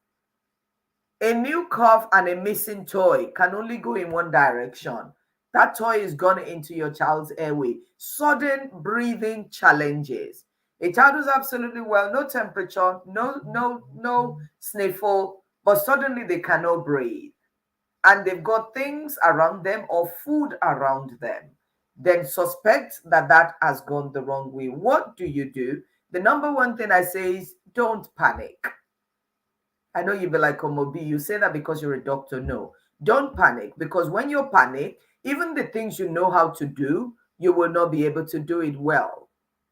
A new cough and a missing toy can only go in one direction. That toy is gone into your child's airway. Sudden breathing challenges. A child is absolutely well, no temperature, no sniffle, but suddenly they cannot breathe and they've got things around them or food around them, then suspect that that has gone the wrong way. What do? The number one thing I say is don't panic. I know you'll be like, Omobi, you say that because you're a doctor. No, don't panic, because when you panic, even the things you know how to do, you will not be able to do it well.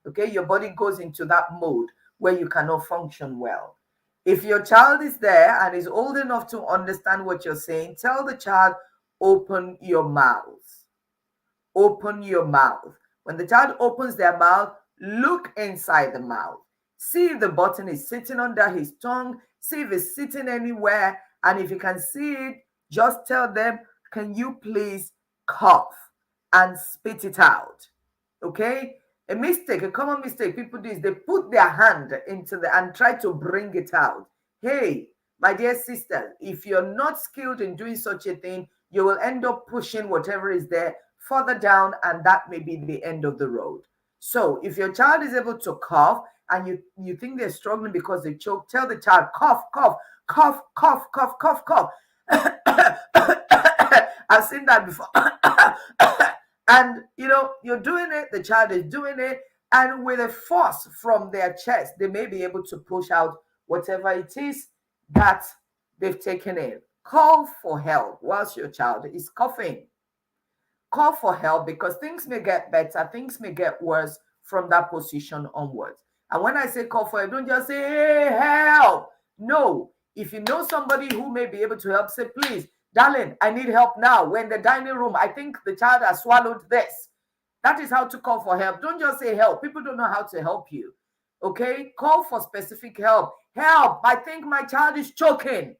Okay, your body goes into that mode where you cannot function well. If your child is there and is old enough to understand what you're saying, tell the child, open your mouth. Open your mouth. When the child opens their mouth, look inside the mouth. See if the button is sitting under his tongue. See if it's sitting anywhere. And if you can see it, just tell them, can you please cough and spit it out? Okay? A mistake, a common mistake people do is they put their hand into the and try to bring it out. Hey, my dear sister, if you're not skilled in doing such a thing, you will end up pushing whatever is there further down, and that may be the end of the road. So if your child is able to cough and you think they're struggling because they choke, tell the child, cough, cough, cough, cough, cough, cough, cough. I've seen that before. And you're doing it, the child is doing it, and with a force from their chest, they may be able to push out whatever it is that they've taken in. Call for help whilst your child is coughing. Call for help, because things may get better, things may get worse from that position onwards. And when I say call for help, don't just say, hey, help. No. If you know somebody who may be able to help, say, please, darling, I need help now. We're in the dining room. I think the child has swallowed this. That is how to call for help. Don't just say help. People don't know how to help you. Okay? Call for specific help. Help. I think my child is choking.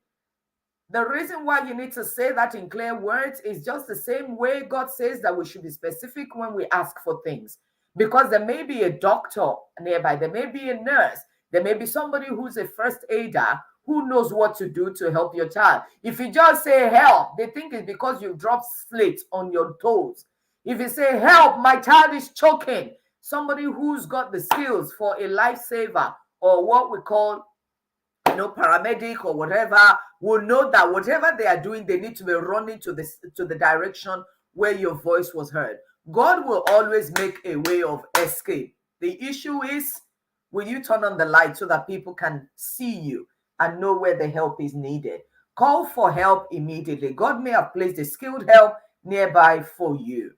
The reason why you need to say that in clear words is just the same way God says that we should be specific when we ask for things. Because there may be a doctor nearby, there may be a nurse, there may be somebody who's a first aider who knows what to do to help your child. If you just say help, they think it's because you dropped slate on your toes. If you say help, my child is choking, somebody who's got the skills for a lifesaver, or what we call paramedic or whatever, will know that whatever they are doing, they need to be running to the direction where your voice was heard. God will always make a way of escape. The issue is, will you turn on the light so that people can see you and know where the help is needed? Call for help immediately. God may have placed a skilled help nearby for you.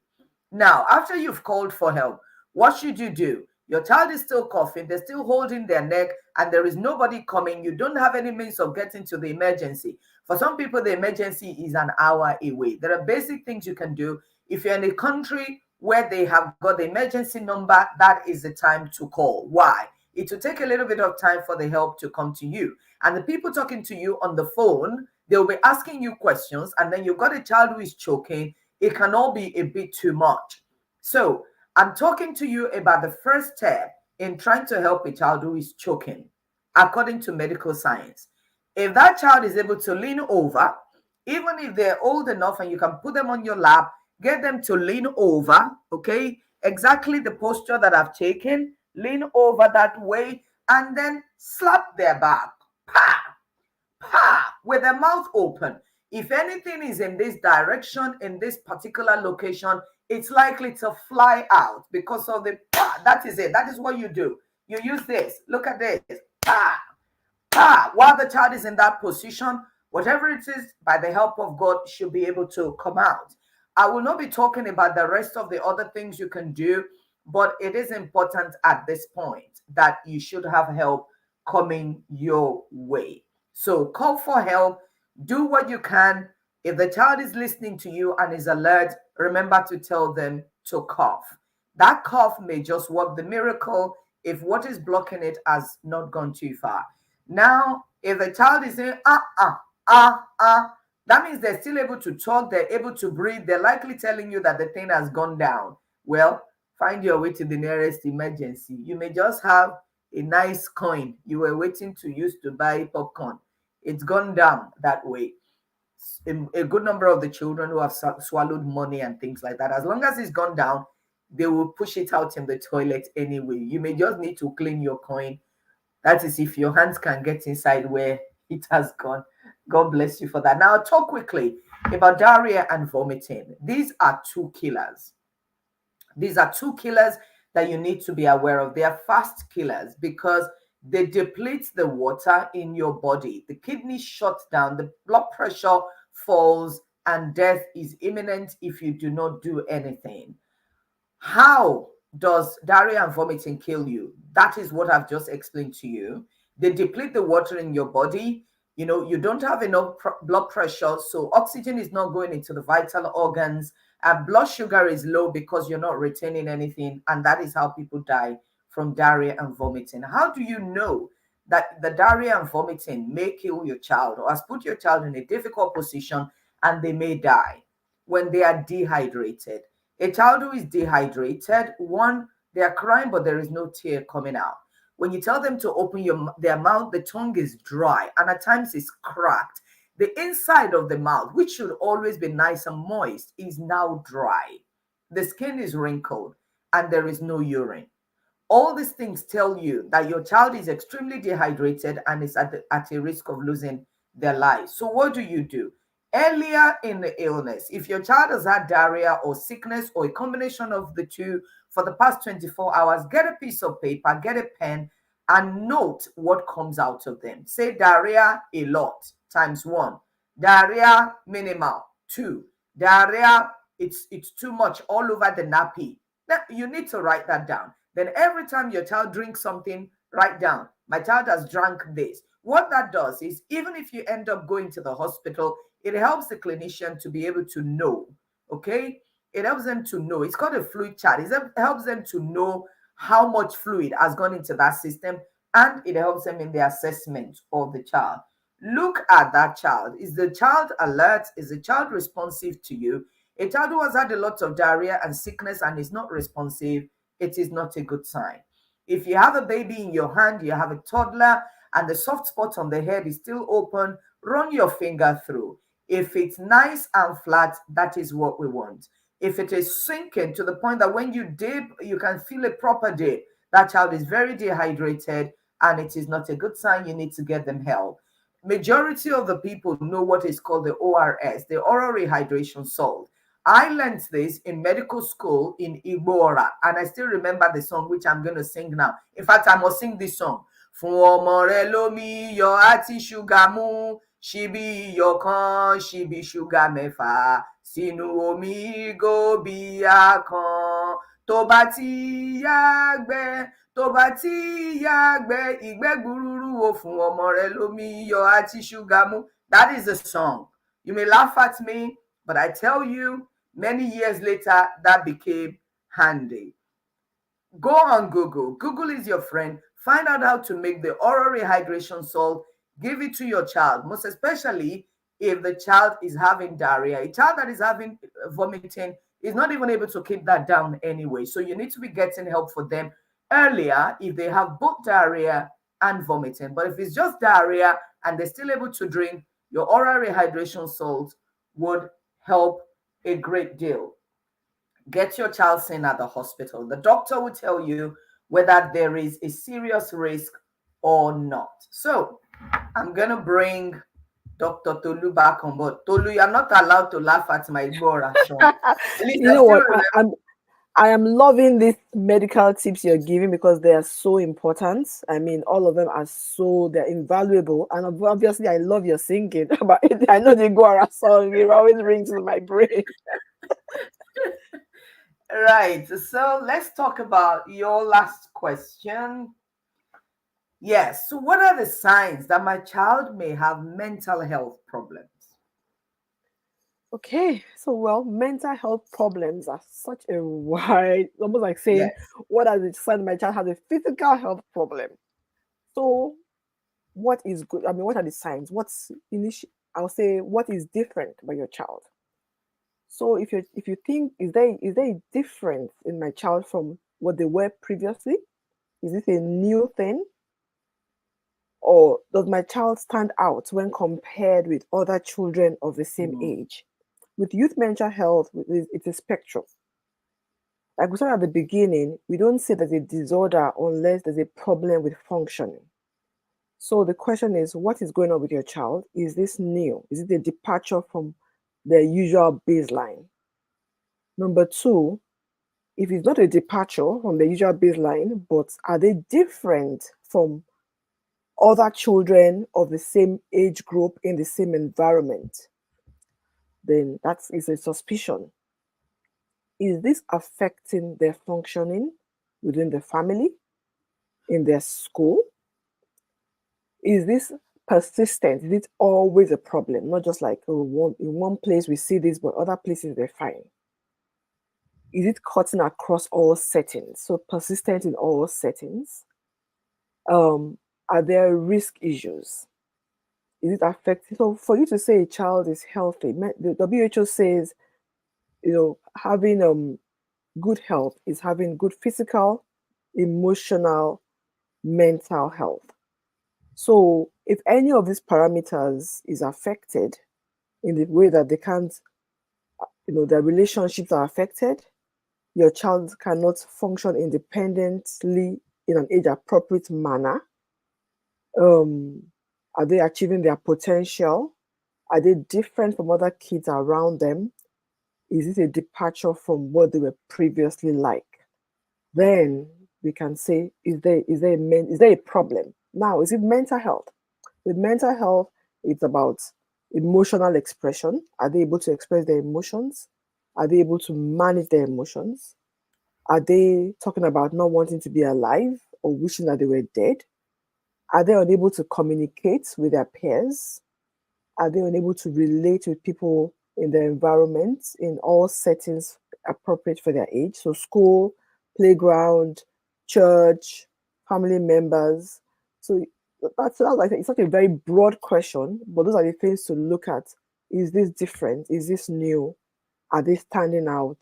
Now, after you've called for help, what should you do? Your child is still coughing, they're still holding their neck, and there is nobody coming. You don't have any means of getting to the emergency. For some people, the emergency is an hour away. There are basic things you can do. If you're in a country where they have got the emergency number, that is the time to call. Why? It will take a little bit of time for the help to come to you. And the people talking to you on the phone, they'll be asking you questions, and then you've got a child who is choking. It can all be a bit too much. So I'm talking to you about the first step in trying to help a child who is choking, according to medical science. If that child is able to lean over, even if they're old enough and you can put them on your lap, get them to lean over, okay? Exactly the posture that I've taken, lean over that way, and then slap their back. Pa! Pa! With their mouth open. If anything is in this direction, in this particular location, it's likely to fly out because of the pa. That is it. That is what you do. You use this. Look at this. Pa! Pa! While the child is in that position, whatever it is, by the help of God, should be able to come out. I will not be talking about the rest of the other things you can do, but it is important at this point that you should have help coming your way. So call for help, do what you can. If the child is listening to you and is alert, remember to tell them to cough. That cough may just work the miracle if what is blocking it has not gone too far. Now, if the child is saying, that means they're still able to talk, they're able to breathe, they're likely telling you that the thing has gone down. Well, find your way to the nearest emergency. You may just have a nice coin you were waiting to use to buy popcorn. It's gone down that way. A good number of the children who have swallowed money and things like that, as long as it's gone down, they will push it out in the toilet anyway. You may just need to clean your coin. That is if your hands can get inside where it has gone. God bless you for that. Now, I'll talk quickly about diarrhea and vomiting. These are two killers. These are two killers that you need to be aware of. They are fast killers because they deplete the water in your body. The kidney shuts down, the blood pressure falls, and death is imminent if you do not do anything. How does diarrhea and vomiting kill you? That is what I've just explained to you. They deplete the water in your body. You don't have enough blood pressure, so oxygen is not going into the vital organs, and blood sugar is low because you're not retaining anything, and that is how people die from diarrhea and vomiting. How do you know that the diarrhea and vomiting may kill your child or has put your child in a difficult position and they may die? When they are dehydrated. A child who is dehydrated, one, they are crying, but there is no tear coming out. When you tell them to open their mouth, the tongue is dry and at times it's cracked. The inside of the mouth, which should always be nice and moist, is now dry. The skin is wrinkled and there is no urine. All these things tell you that your child is extremely dehydrated and is at a risk of losing their life. So what do you do? Earlier in the illness, if your child has had diarrhea or sickness or a combination of the two for the past 24 hours, get a piece of paper, get a pen, and note what comes out of them. Say diarrhea a lot, times 1. Diarrhea minimal, 2. Diarrhea, it's too much all over the nappy. Now, you need to write that down. Then every time your child drinks something, write down, my child has drank this. What that does is, even if you end up going to the hospital, it helps the clinician to be able to know, okay? It helps them to know. It's called a fluid chart. It helps them to know how much fluid has gone into that system, and it helps them in the assessment of the child. Look at that child. Is the child alert? Is the child responsive to you? A child who has had a lot of diarrhea and sickness and is not responsive, it is not a good sign. If you have a baby in your hand, you have a toddler, and the soft spot on the head is still open, run your finger through. If it's nice and flat, that is what we want. If it is sinking to the point that when you dip, you can feel a proper dip, that child is very dehydrated and it is not a good sign. You need to get them help. Majority of the people know what is called the ORS, the oral rehydration salt. I learned this in medical school in Igbora, and I still remember the song, which I'm going to sing now. In fact, I must sing this song. Fún ọmọ rẹ lómi iyọ̀ àti ṣúgà mú, ṣíbí iyọ̀ kan, ṣíbí ṣúgà mẹ́fà, sínú omi ìgò bíà kan. Tó bá ti yàgbẹ́, tó bá ti yàgbẹ́, ìgbẹ́ gbuuru o, fún ọmọ rẹ lómi iyọ̀ àti ṣúgà mú. That is the song. You may laugh at me, but I tell you, many years later, that became handy. Go on Google. Google is your friend. Find out how to make the oral rehydration salt. Give it to your child, most especially if the child is having diarrhea. A child that is having vomiting is not even able to keep that down anyway. So you need to be getting help for them earlier if they have both diarrhea and vomiting. But if it's just diarrhea and they're still able to drink, your oral rehydration salt would help a great deal. Get your child seen at the hospital. The doctor will tell you whether there is a serious risk or not. So I'm going to bring Dr. Tolu back on board. Tolu, you're not allowed to laugh at my Igbo song. You know what? I am loving these medical tips you're giving because they are so important. I mean, all of them are they're invaluable. And obviously, I love your singing. But I know the Igbo song, it always rings in my brain. Right. So let's talk about your last question. Yes. So what are the signs that my child may have mental health problems? Okay. So, mental health problems are such a wide, almost like saying, Yes. what are the signs my child has a physical health problem? So, what is good? I mean, what are the signs? I'll say, what is different about your child? So if you think, is there a difference in my child from what they were previously? Is this a new thing? Or does my child stand out when compared with other children of the same age? With youth mental health, it's a spectrum. Like we said at the beginning, we don't say there's a disorder unless there's a problem with functioning. So the question is, what is going on with your child? Is this new? Is it a departure from the usual baseline? Number 2, if it's not a departure from the usual baseline, but are they different from other children of the same age group in the same environment, then that is a suspicion. Is this affecting their functioning within the family, in their school? Is this persistent? Is it always a problem? Not just like, oh, in one place we see this, but other places they're fine. Is it cutting across all settings? So persistent in all settings? Are there risk issues? Is it affecting? So for you to say a child is healthy, the WHO says, having good health is having good physical, emotional, mental health. So if any of these parameters is affected in the way that they can't, their relationships are affected, your child cannot function independently in an age appropriate manner. Are they achieving their potential? Are they different from other kids around them? Is it a departure from what they were previously like? Then we can say, is there a problem? Now, is it mental health? With mental health, it's about emotional expression. Are they able to express their emotions? Are they able to manage their emotions? Are they talking about not wanting to be alive or wishing that they were dead? Are they unable to communicate with their peers? Are they unable to relate with people in their environment in all settings appropriate for their age? So, school, playground, church, family members. So, that's like it's not a very broad question, but those are the things to look at. Is this different? Is this new? Are they standing out?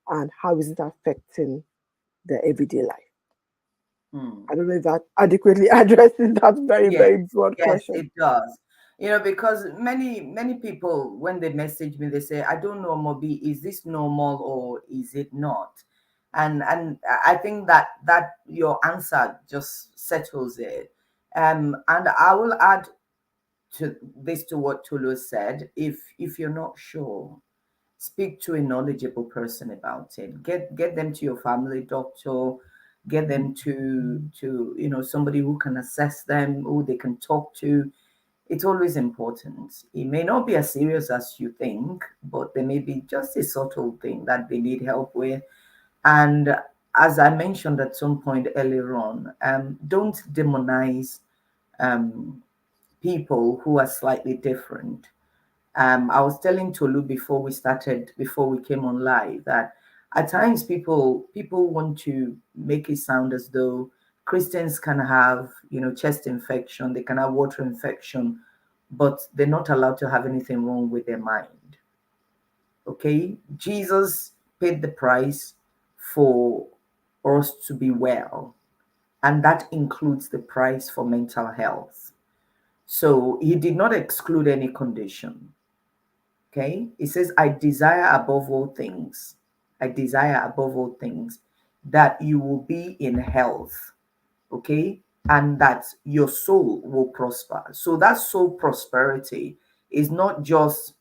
And how is it affecting their everyday life? Hmm. I don't know if that adequately addresses that very, Yes, very broad yes, question. it does. Because many people, when they message me, they say, "I don't know, Mobi, is this normal or is it not?" And I think that your answer just settles it. And I will add to what Tulu said. If you're not sure, speak to a knowledgeable person about it. Get them to your family doctor, get them to somebody who can assess them, who they can talk to. It's always important. It may not be as serious as you think, but there may be just a subtle thing that they need help with. And as I mentioned at some point earlier on, don't demonize um, people who are slightly different. I was telling Tolu before we came on live, that at times people want to make it sound as though Christians can have, chest infection, they can have water infection, but they're not allowed to have anything wrong with their mind. Okay? Jesus paid the price for us to be well, and that includes the price for mental health. So he did not exclude any condition. Okay, it says, I desire above all things, I desire above all things that you will be in health, okay, and that your soul will prosper. So that soul prosperity is not just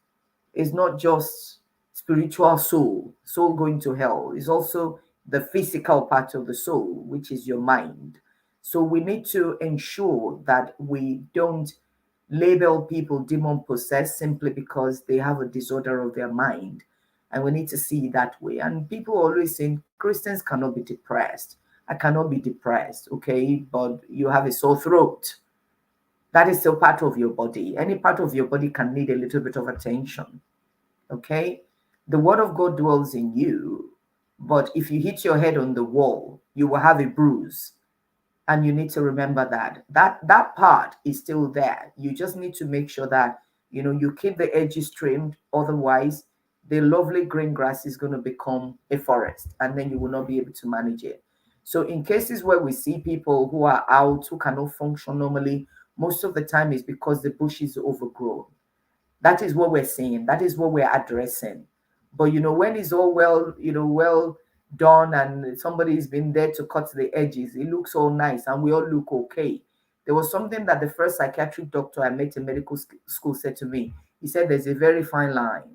spiritual soul going to hell. It's also the physical part of the soul, which is your mind. So we need to ensure that we don't label people demon possessed simply because they have a disorder of their mind. And we need to see it that way. And people always say Christians cannot be depressed. I cannot be depressed, okay? But you have a sore throat. That is still part of your body. Any part of your body can need a little bit of attention, okay? The word of God dwells in you, but if you hit your head on the wall, you will have a bruise. And you need to remember that part is still there. You just need to make sure that you keep the edges trimmed. Otherwise, the lovely green grass is going to become a forest, and then you will not be able to manage it. So in cases where we see people who are out, who cannot function normally, most of the time is because the bush is overgrown. That is what we're saying. That is what we're addressing. But when it's all well done and somebody's been there to cut the edges, it looks all nice and we all look okay. There was something that the first psychiatric doctor I met in medical school said to me. He said, there's a very fine line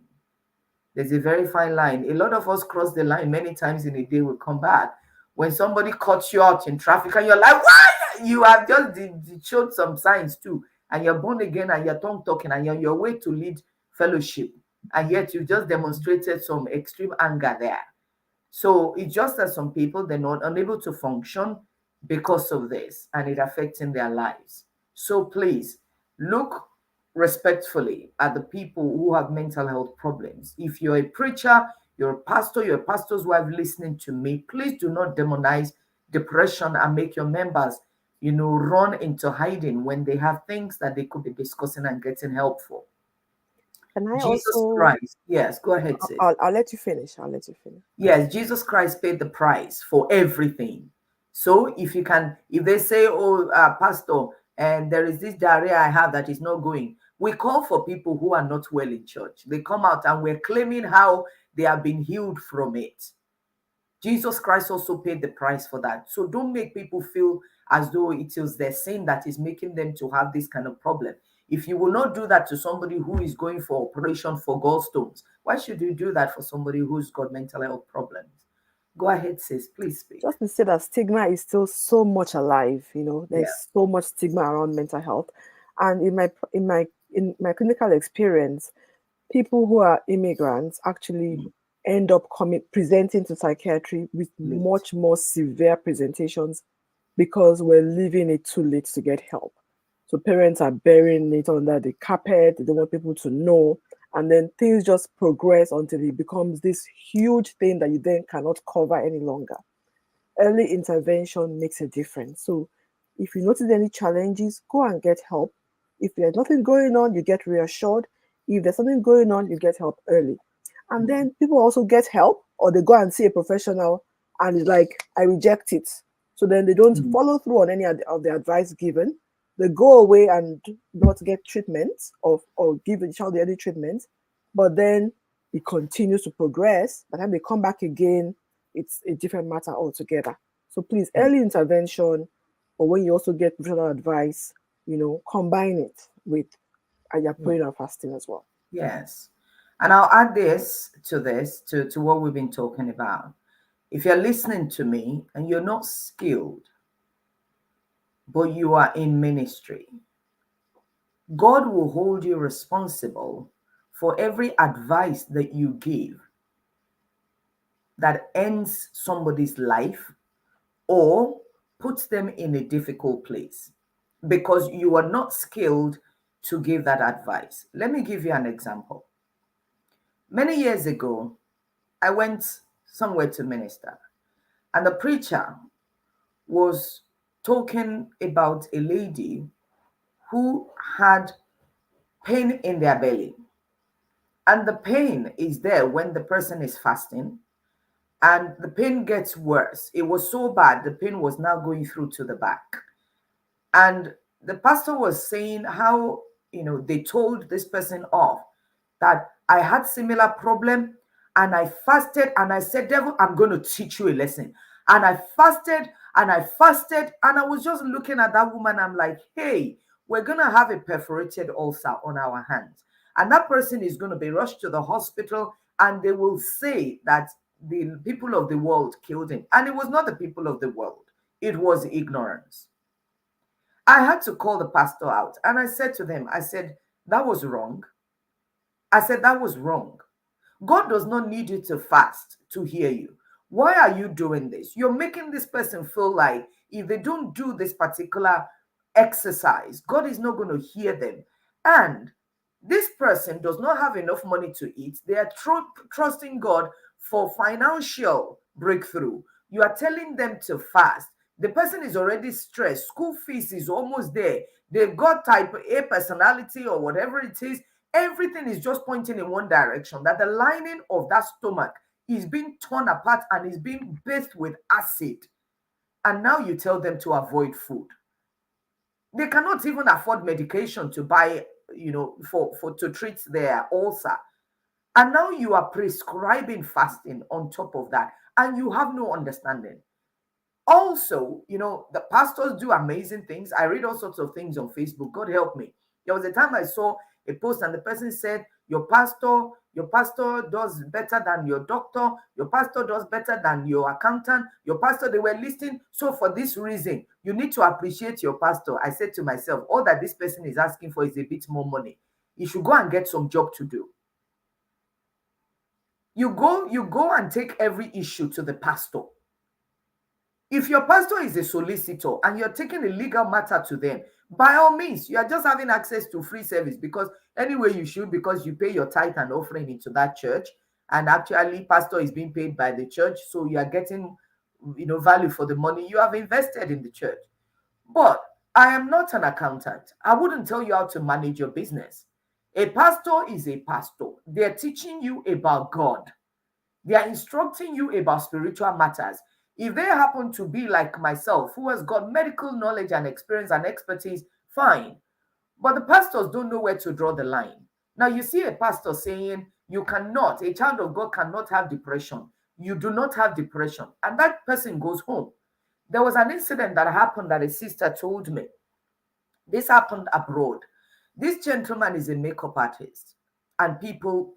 There's a very fine line. A lot of us cross the line many times in a day, will come back. When somebody cuts you out in traffic and you're like, why? You have just showed some signs too. And you're born again and you're tongue talking and you're on your way to lead fellowship. And yet you just demonstrated some extreme anger there. So it's just that some people, they're not unable to function because of this, and it affecting their lives. So please look respectfully at the people who have mental health problems. If you're a preacher, you're a pastor, you're a pastor's wife listening to me, please do not demonize depression and make your members, run into hiding when they have things that they could be discussing and getting help for. Can I Jesus also? Christ. Yes, go ahead, sis. I'll let you finish. I'll let you finish. Yes, Jesus Christ paid the price for everything. So if they say, oh, pastor, and there is this diarrhea I have that is not going, we call for people who are not well in church. They come out and we're claiming how they have been healed from it. Jesus Christ also paid the price for that. So don't make people feel as though it is their sin that is making them to have this kind of problem. If you will not do that to somebody who is going for operation for gallstones, why should you do that for somebody who's got mental health problems? Go ahead, sis. Please speak. Just to say that stigma is still so much alive. Yeah. There's so much stigma around mental health, and in my clinical experience, people who are immigrants actually end up presenting to psychiatry with Late. much more severe presentations because we're leaving it too late to get help. So parents are burying it under the carpet. They don't want people to know. And then things just progress until it becomes this huge thing that you then cannot cover any longer. Early intervention makes a difference. So if you notice any challenges, go and get help. If there's nothing going on, you get reassured. If there's something going on, you get help early. And then people also get help, or they go and see a professional and it's like, I reject it. So then they don't follow through on any of the advice given. They go away and not get treatment or give the child the early treatment, but then it continues to progress. By the time they come back again, it's a different matter altogether. So please, early intervention, or when you also get professional advice, combine it with your praying and fasting as well. Yes. And I'll add to what we've been talking about. If you're listening to me and you're not skilled, but you are in ministry, God will hold you responsible for every advice that you give that ends somebody's life or puts them in a difficult place because you are not skilled to give that advice. Let me give you an example. Many years ago, I went somewhere to minister, and the preacher was talking about a lady who had pain in their belly. And the pain is there when the person is fasting, and the pain gets worse. It was so bad, the pain was now going through to the back. And the pastor was saying how, they told this person off that I had similar problem and I fasted and I said, devil, I'm going to teach you a lesson. And I fasted and I fasted and I was just looking at that woman. I'm like, hey, we're going to have a perforated ulcer on our hands. And that person is going to be rushed to the hospital and they will say that the people of the world killed him. And it was not the people of the world. It was ignorance. I had to call the pastor out and I said to them, I said, that was wrong. I said, that was wrong. God does not need you to fast to hear you. Why are you doing this? You're making this person feel like if they don't do this particular exercise, God is not going to hear them. And this person does not have enough money to eat. They are trusting God for financial breakthrough. You are telling them to fast. The person is already stressed. School fees is almost there. They've got type A personality or whatever it is. Everything is just pointing in one direction, that the lining of that stomach is being torn apart and is being bathed with acid. And now you tell them to avoid food. They cannot even afford medication to buy, for to treat their ulcer. And now you are prescribing fasting on top of that, and you have no understanding. Also, the pastors do amazing things. I read all sorts of things on Facebook. God help me. There was a time I saw a post and the person said, your pastor, Your pastor does better than your doctor. Your pastor does better than your accountant. Your pastor, they were listening. So for this reason, you need to appreciate your pastor. I said to myself, all that this person is asking for is a bit more money. You should go and get some job to do. You go and take every issue to the pastor. If your pastor is a solicitor and you're taking a legal matter to them, by all means, you are just having access to free service, because anyway you should, because you pay your tithe and offering into that church, and actually pastor is being paid by the church, so you are getting value for the money you have invested in the church. But I am not an accountant. I wouldn't tell you how to manage your business. A pastor is a pastor. They're teaching you about God. They are instructing you about spiritual matters. If they happen to be like myself, who has got medical knowledge and experience and expertise, fine. But the pastors don't know where to draw the line. Now, you see a pastor saying, a child of God cannot have depression. You do not have depression. And that person goes home. There was an incident that happened that a sister told me. This happened abroad. This gentleman is a makeup artist, and people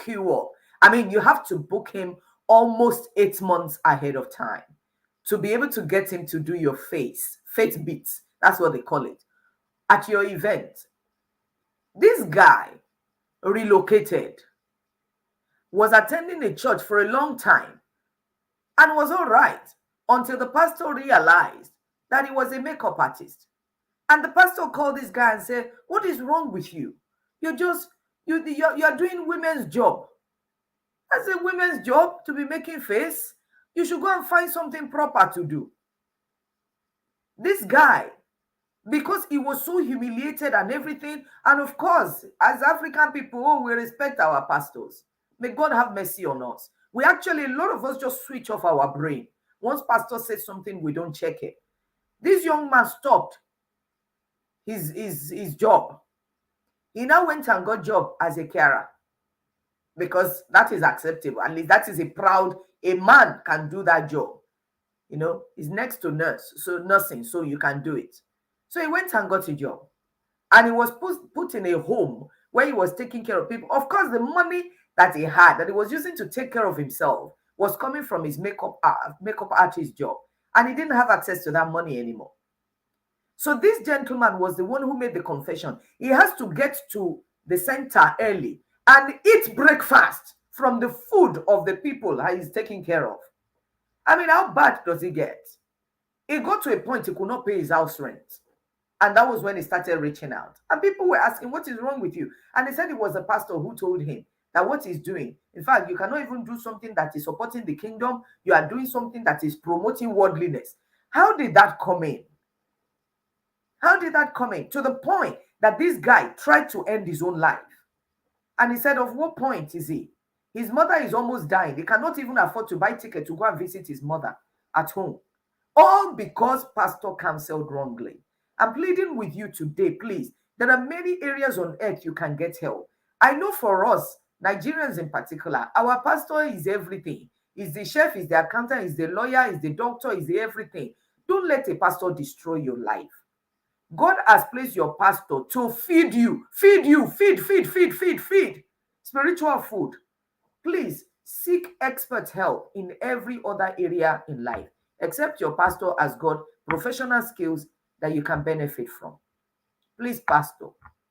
queue up. I mean, you have to book him almost 8 months ahead of time to be able to get him to do your face beats. That's what they call it at your event. This guy relocated, was attending a church for a long time, and was all right until the pastor realized that he was a makeup artist. And the pastor called this guy and said, "What is wrong with you? You're doing women's job. That's a women's job to be making face. You should go and find something proper to do." This guy, because he was so humiliated and everything, and of course, as African people, we respect our pastors. May God have mercy on us. A lot of us just switch off our brain. Once pastor says something, we don't check it. This young man stopped his job. He now went and got job as a carer, because that is acceptable. At least that is a man can do that job. He's next to nursing, so you can do it. So he went and got a job, and he was put in a home where he was taking care of people. Of course, the money that he had, that he was using to take care of himself, was coming from his makeup artist job, and he didn't have access to that money anymore. So this gentleman was the one who made the confession. He has to get to the center early and eat breakfast from the food of the people he's taking care of. I mean, how bad does it get? It got to a point he could not pay his house rent. And that was when he started reaching out. And people were asking, "What is wrong with you?" And he said it was a pastor who told him that what he's doing, in fact, you cannot even do something that is supporting the kingdom. You are doing something that is promoting worldliness. How did that come in? How did that come in? To the point that this guy tried to end his own life. And he said, of what point is he? His mother is almost dying. He cannot even afford to buy ticket to go and visit his mother at home. All because pastor counseled wrongly. I'm pleading with you today, please. There are many areas on earth you can get help. I know for us, Nigerians in particular, our pastor is everything. He's the chef, he's the accountant, he's the lawyer, he's the doctor, he's the everything. Don't let a pastor destroy your life. God has placed your pastor to feed you. Feed. Spiritual food. Please seek expert help in every other area in life, except your pastor has got professional skills that you can benefit from. Please, pastor,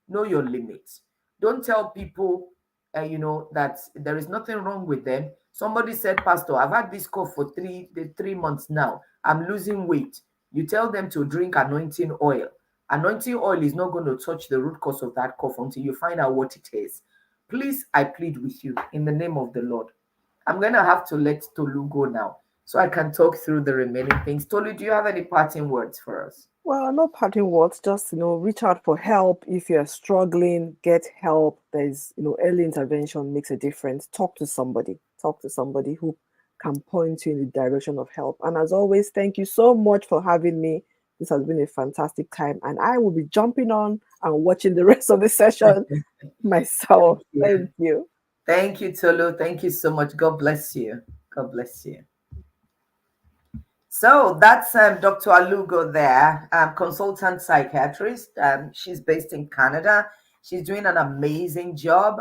know your limits. Don't tell people, that there is nothing wrong with them. Somebody said, "Pastor, I've had this cough for three months now. I'm losing weight." You tell them to drink anointing oil. Anointing oil is not going to touch the root cause of that cough until you find out what it is. Please, I plead with you in the name of the Lord. I'm going to have to let Tolu go now so I can talk through the remaining things. Tolu, do you have any parting words for us? Well, no parting words, just, reach out for help. If you're struggling, get help. There's, early intervention makes a difference. Talk to somebody who can point you in the direction of help. And as always, thank you so much for having me. This has been a fantastic time, and I will be jumping on and watching the rest of the session myself. Thank you. Thank you, Tolu. Thank you so much. God bless you. God bless you. So that's Dr. Alugo there, consultant psychiatrist. She's based in Canada. She's doing an amazing job.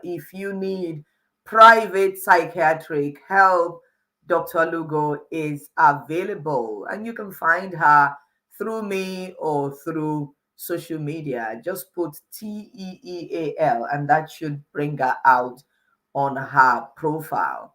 If you need private psychiatric help, Dr. Lugo is available, and you can find her through me or through social media. Just put TEEAL, and that should bring her out on her profile.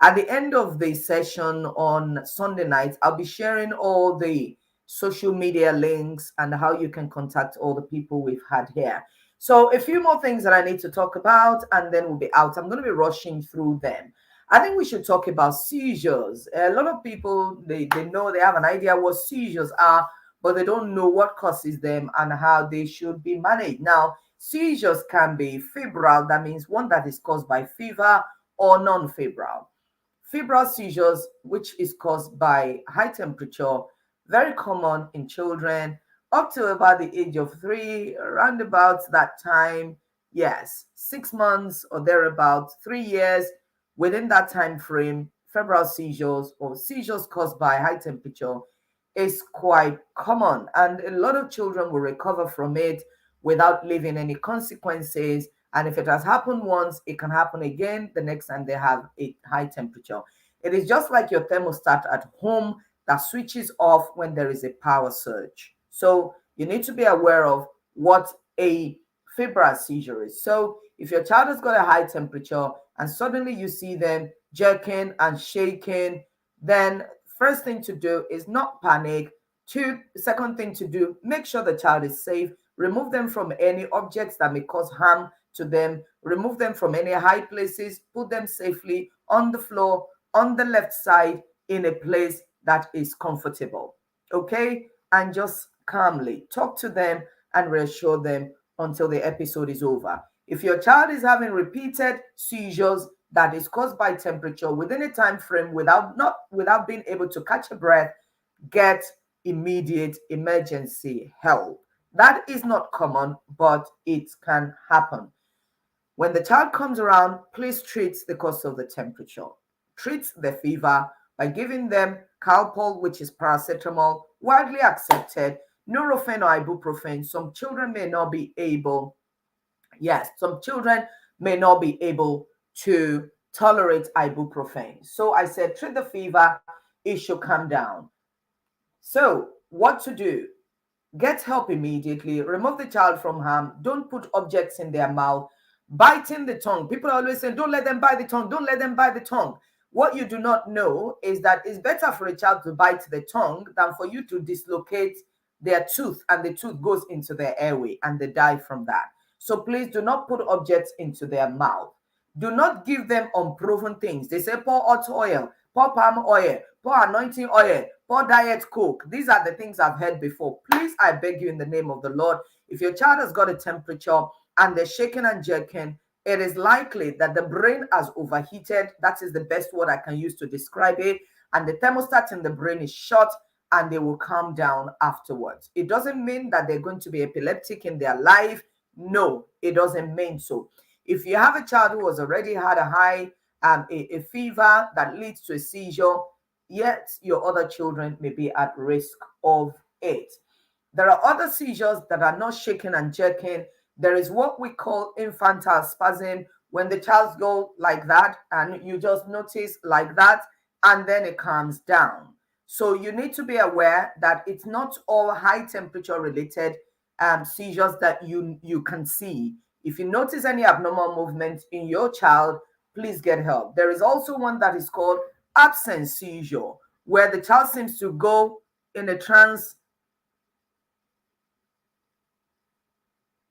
At the end of the session on Sunday night, I'll be sharing all the social media links and how you can contact all the people we've had here. So, a few more things that I need to talk about, and then we'll be out. I'm going to be rushing through them. I think we should talk about seizures. A lot of people, they know, they have an idea what seizures are, but they don't know what causes them and how they should be managed. Now, seizures can be febrile, that means one that is caused by fever, or non-febrile. Febrile seizures, which is caused by high temperature, very common in children up to about the age of 3, around about that time. Yes, 6 months or thereabout, 3 years. Within that time frame, febrile seizures or seizures caused by high temperature is quite common, and a lot of children will recover from it without leaving any consequences. And if it has happened once, it can happen again the next time they have a high temperature. It is just like your thermostat at home that switches off when there is a power surge. So you need to be aware of what a febrile seizure is. So if your child has got a high temperature and suddenly you see them jerking and shaking, then first thing to do is not panic. Second thing to do, make sure the child is safe. Remove them from any objects that may cause harm to them. Remove them from any high places. Put them safely on the floor, on the left side, in a place that is comfortable. Okay? And just calmly talk to them and reassure them until the episode is over. If your child is having repeated seizures that is caused by temperature within a time frame without being able to catch a breath, get immediate emergency help. That is not common, but it can happen. When the child comes around, please treat the cause of the temperature. Treat the fever by giving them Calpol, which is paracetamol, widely accepted, Nurofen or ibuprofen. Some children may not be able, yes, some children may not be able to tolerate ibuprofen. So I said, treat the fever, it should calm down. So, what to do? Get help immediately. Remove the child from harm. Don't put objects in their mouth. Biting the tongue. People always say, don't let them bite the tongue. Don't let them bite the tongue. What you do not know is that it's better for a child to bite the tongue than for you to dislocate their tooth and the tooth goes into their airway and they die from that. So please do not put objects into their mouth. Do not give them unproven things. They say pour hot oil, pour palm oil, pour anointing oil, pour diet coke. These are the things I've heard before. Please, I beg you in the name of the Lord, if your child has got a temperature and they're shaking and jerking, it is likely that the brain has overheated. That is the best word I can use to describe it. And the thermostat in the brain is short and they will calm down afterwards. It doesn't mean that they're going to be epileptic in their life. No, it doesn't mean so. If you have a child who has already had a high a fever that leads to a seizure, yet your other children may be at risk of it. There are other seizures that are not shaking and jerking. There is what we call infantile spasm, when the child goes like that and you just notice like that and then it calms down. So you need to be aware that it's not all high temperature related seizures that you can see. If you notice any abnormal movement in your child, please get help. There is also one that is called absent seizure, where the child seems to go in a trance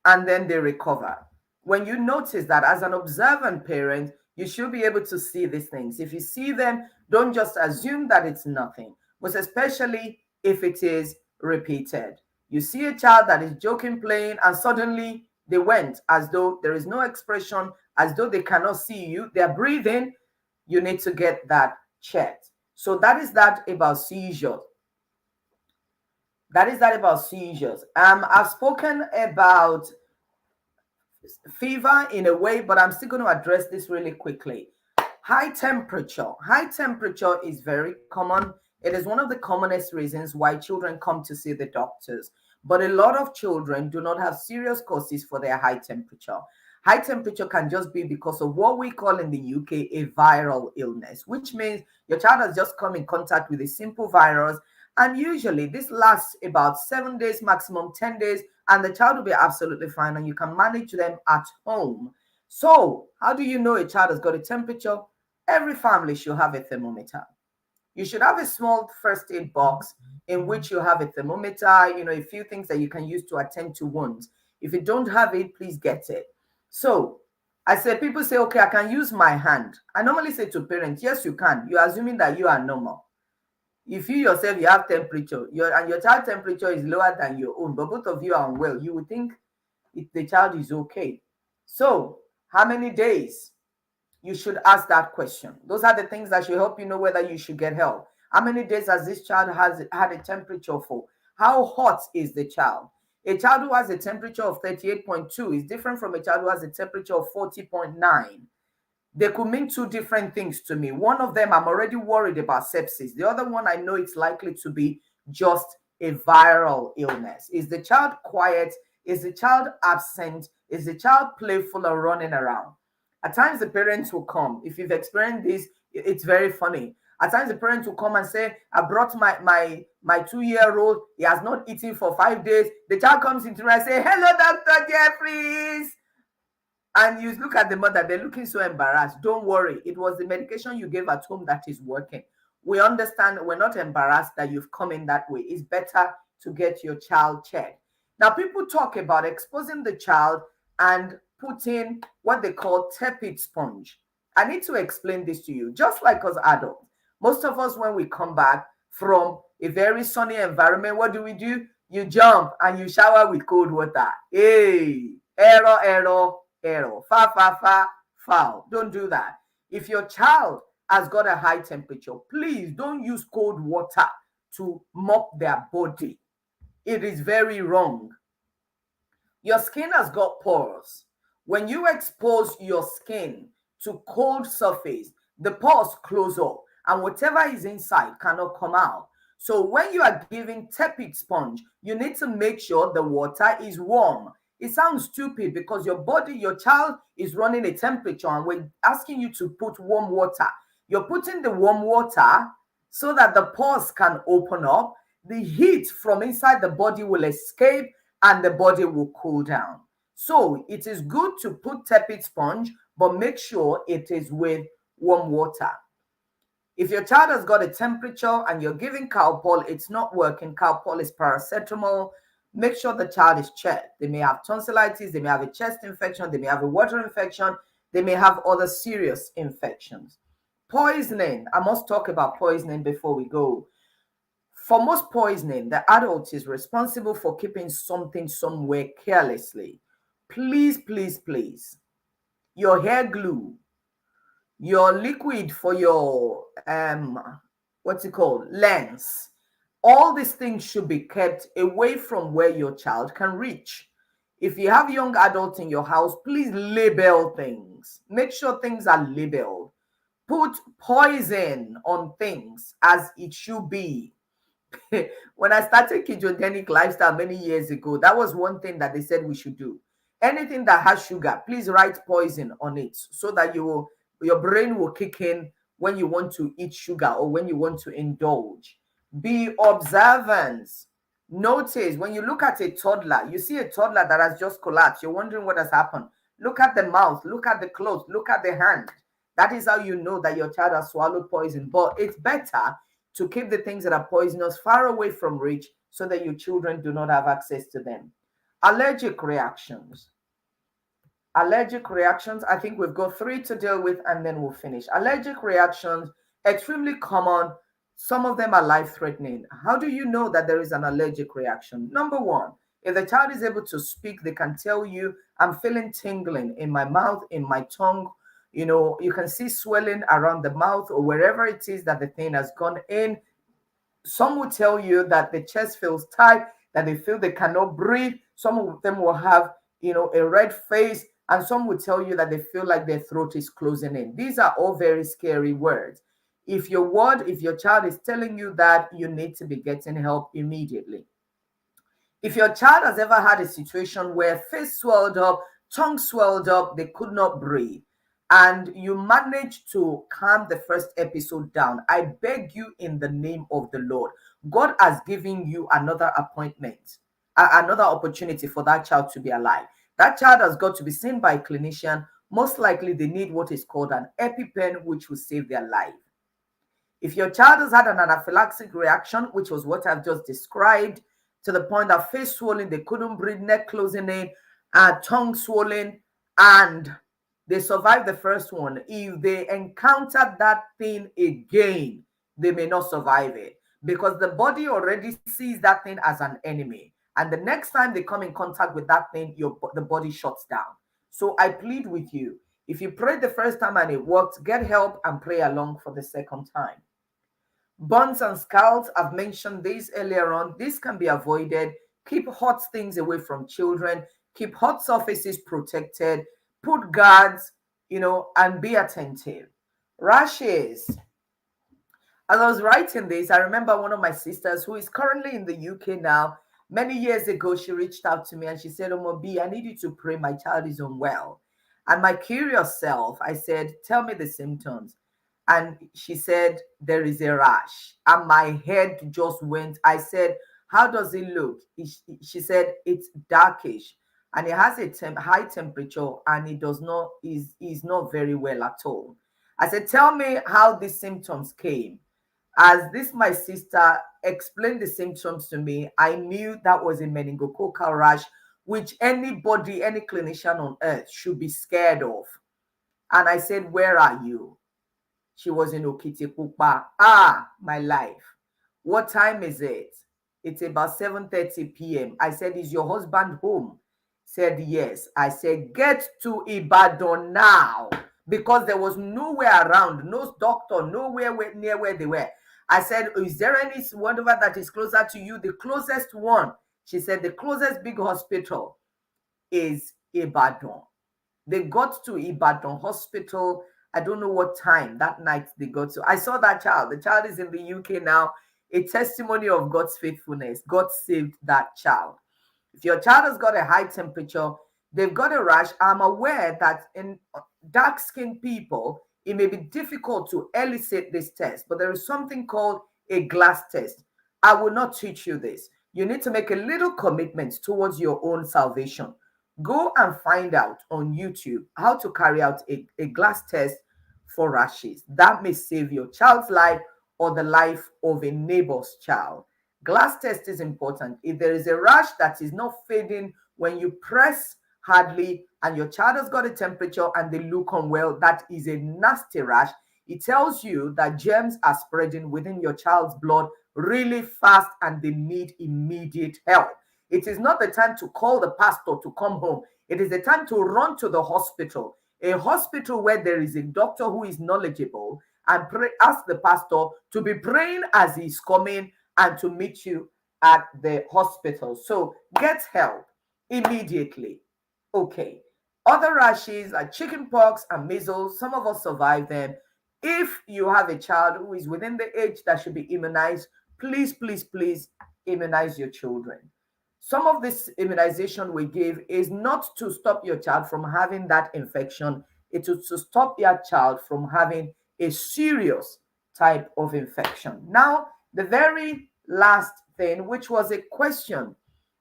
and then they recover. When you notice that as an observant parent, you should be able to see these things. If you see them, don't just assume that it's nothing, but especially if it is repeated. You see a child that is joking, playing, and suddenly they went as though there is no expression, as though they cannot see you, they're breathing, you need to get that checked. So that is that about seizures. That is that about seizures. I've spoken about fever in a way, but I'm still going to address this really quickly. High temperature. High temperature is very common. It is one of the commonest reasons why children come to see the doctors. But a lot of children do not have serious causes for their high temperature. High temperature can just be because of what we call in the UK a viral illness, which means your child has just come in contact with a simple virus. And usually this lasts about 7 days, maximum 10 days, and the child will be absolutely fine and you can manage them at home. So, how do you know a child has got a temperature? Every family should have a thermometer. You should have a small first aid box in which you have a thermometer, a few things that you can use to attend to wounds. If you don't have it, please get it. So I said, people say, okay, I can use my hand. I normally say to parents, yes, you can. You're assuming that you are normal. If you yourself, you have temperature, and your child temperature is lower than your own, but both of you are unwell, you would think the child is okay. So how many days? You should ask that question. Those are the things that should help you know whether you should get help. How many days has this child has had a temperature for? How hot is the child? A child who has a temperature of 38.2 is different from a child who has a temperature of 40.9. They could mean two different things to me. One of them, I'm already worried about sepsis. The other one, I know it's likely to be just a viral illness. Is the child quiet? Is the child absent? Is the child playful or running around? At times, the parents will come. If you've experienced this, it's very funny. At times, the parents will come and say, I brought my 2-year-old. He has not eaten for 5 days. The child comes into me and say, hello, Dr. Jeffries. And you look at the mother, they're looking so embarrassed. Don't worry. It was the medication you gave at home that is working. We understand, we're not embarrassed that you've come in that way. It's better to get your child checked. Now, people talk about exposing the child and putting what they call tepid sponge. I need to explain this to you. Just like us adults, most of us, when we come back from a very sunny environment, what do? You jump and you shower with cold water. Hey, error, error, fa, foul. Don't do that. If your child has got a high temperature, please don't use cold water to mop their body. It is very wrong. Your skin has got pores. When you expose your skin to cold surface, the pores close up and whatever is inside cannot come out. So when you are giving tepid sponge, you need to make sure the water is warm. It sounds stupid because your child is running a temperature and we're asking you to put warm water. You're putting the warm water so that the pores can open up. The heat from inside the body will escape and the body will cool down. So it is good to put tepid sponge, but make sure it is with warm water. If your child has got a temperature and you're giving Calpol, it's not working. Calpol is paracetamol. Make sure the child is checked. They may have tonsillitis, they may have a chest infection, they may have a water infection, they may have other serious infections. Poisoning. I must talk about poisoning before we go. For most poisoning, the adult is responsible for keeping something somewhere carelessly. Please, your hair glue, your liquid for your what's it called, lens, all these things should be kept away from where your child can reach. If you have young adults in your house, please label things. Make sure things are labeled. Put poison on things as it should be. When I started ketogenic lifestyle many years ago, that was one thing that they said we should do. Anything that has sugar, please write poison on it so that your brain will kick in when you want to eat sugar or when you want to indulge. Be observant. Notice when you look at a toddler, you see a toddler that has just collapsed. You're wondering what has happened. Look at the mouth, look at the clothes, look at the hand. That is how you know that your child has swallowed poison. But it's better to keep the things that are poisonous far away from reach so that your children do not have access to them. Allergic reactions. Allergic reactions, I think we've got 3 to deal with and then we'll finish. Allergic reactions, extremely common. Some of them are life-threatening. How do you know that there is an allergic reaction? Number one, if the child is able to speak, they can tell you, I'm feeling tingling in my mouth, in my tongue. You can see swelling around the mouth or wherever it is that the thing has gone in. Some will tell you that the chest feels tight, that they feel they cannot breathe. Some of them will have, a red face, and some will tell you that they feel like their throat is closing in. These are all very scary words. If your child is telling you that, you need to be getting help immediately. If your child has ever had a situation where face swelled up, tongue swelled up, they could not breathe, and you managed to calm the first episode down, I beg you in the name of the Lord, God has given you another appointment, another opportunity for that child to be alive. That child has got to be seen by a clinician. Most likely, they need what is called an EpiPen, which will save their life. If your child has had an anaphylactic reaction, which was what I've just described, to the point that face swollen, they couldn't breathe, neck closing in, tongue swollen, and they survived the first one, if they encounter that thing again, they may not survive it, because the body already sees that thing as an enemy. And the next time they come in contact with that thing, the body shuts down. So I plead with you, if you prayed the first time and it worked, get help and pray along for the second time. Burns and scalds, I've mentioned this earlier on. This can be avoided. Keep hot things away from children. Keep hot surfaces protected. Put guards, and be attentive. Rashes. As I was writing this, I remember one of my sisters who is currently in the UK now. Many years ago, she reached out to me and she said, Omo B, I need you to pray. My child is unwell. And my curious self, I said, tell me the symptoms. And she said, there is a rash. And my head just went. I said, how does it look? She said, it's darkish. And it has a high temperature and it does not, is not very well at all. I said, tell me how these symptoms came. As this, my sister explained the symptoms to me, I knew that was a meningococcal rash, which anybody, any clinician on earth should be scared of. And I said, where are you? She was in Okitipupa. Ah, my life. What time is it? It's about 7:30 p.m. I said, is your husband home? Said, yes. I said, get to Ibadan now. Because there was nowhere around, no doctor, nowhere near where they were. I said, is there any whatever that is closer to you? The closest one. She said, the closest big hospital is Ibadan. They got to Ibadan hospital. I don't know what time that night they got to. I saw that child. The child is in the UK now. A testimony of God's faithfulness. God saved that child. If your child has got a high temperature, they've got a rash, I'm aware that in dark-skinned people, it may be difficult to elicit this test, but there is something called a glass test. I will not teach you this. You need to make a little commitment towards your own salvation. Go and find out on YouTube how to carry out a glass test for rashes. That may save your child's life or the life of a neighbor's child. Glass test is important. If there is a rash that is not fading when you press hardly and your child has got a temperature and they look unwell, that is a nasty rash. It tells you that germs are spreading within your child's blood really fast and they need immediate help. It is not the time to call the pastor to come home. It is the time to run to the hospital, a hospital where there is a doctor who is knowledgeable, and ask the pastor to be praying as he's coming and to meet you at the hospital. So get help immediately. Okay. Other rashes like chickenpox and measles, some of us survive them. If you have a child who is within the age that should be immunized, please, please, please immunize your children. Some of this immunization we give is not to stop your child from having that infection, it is to stop your child from having a serious type of infection. Now, the very last thing, which was a question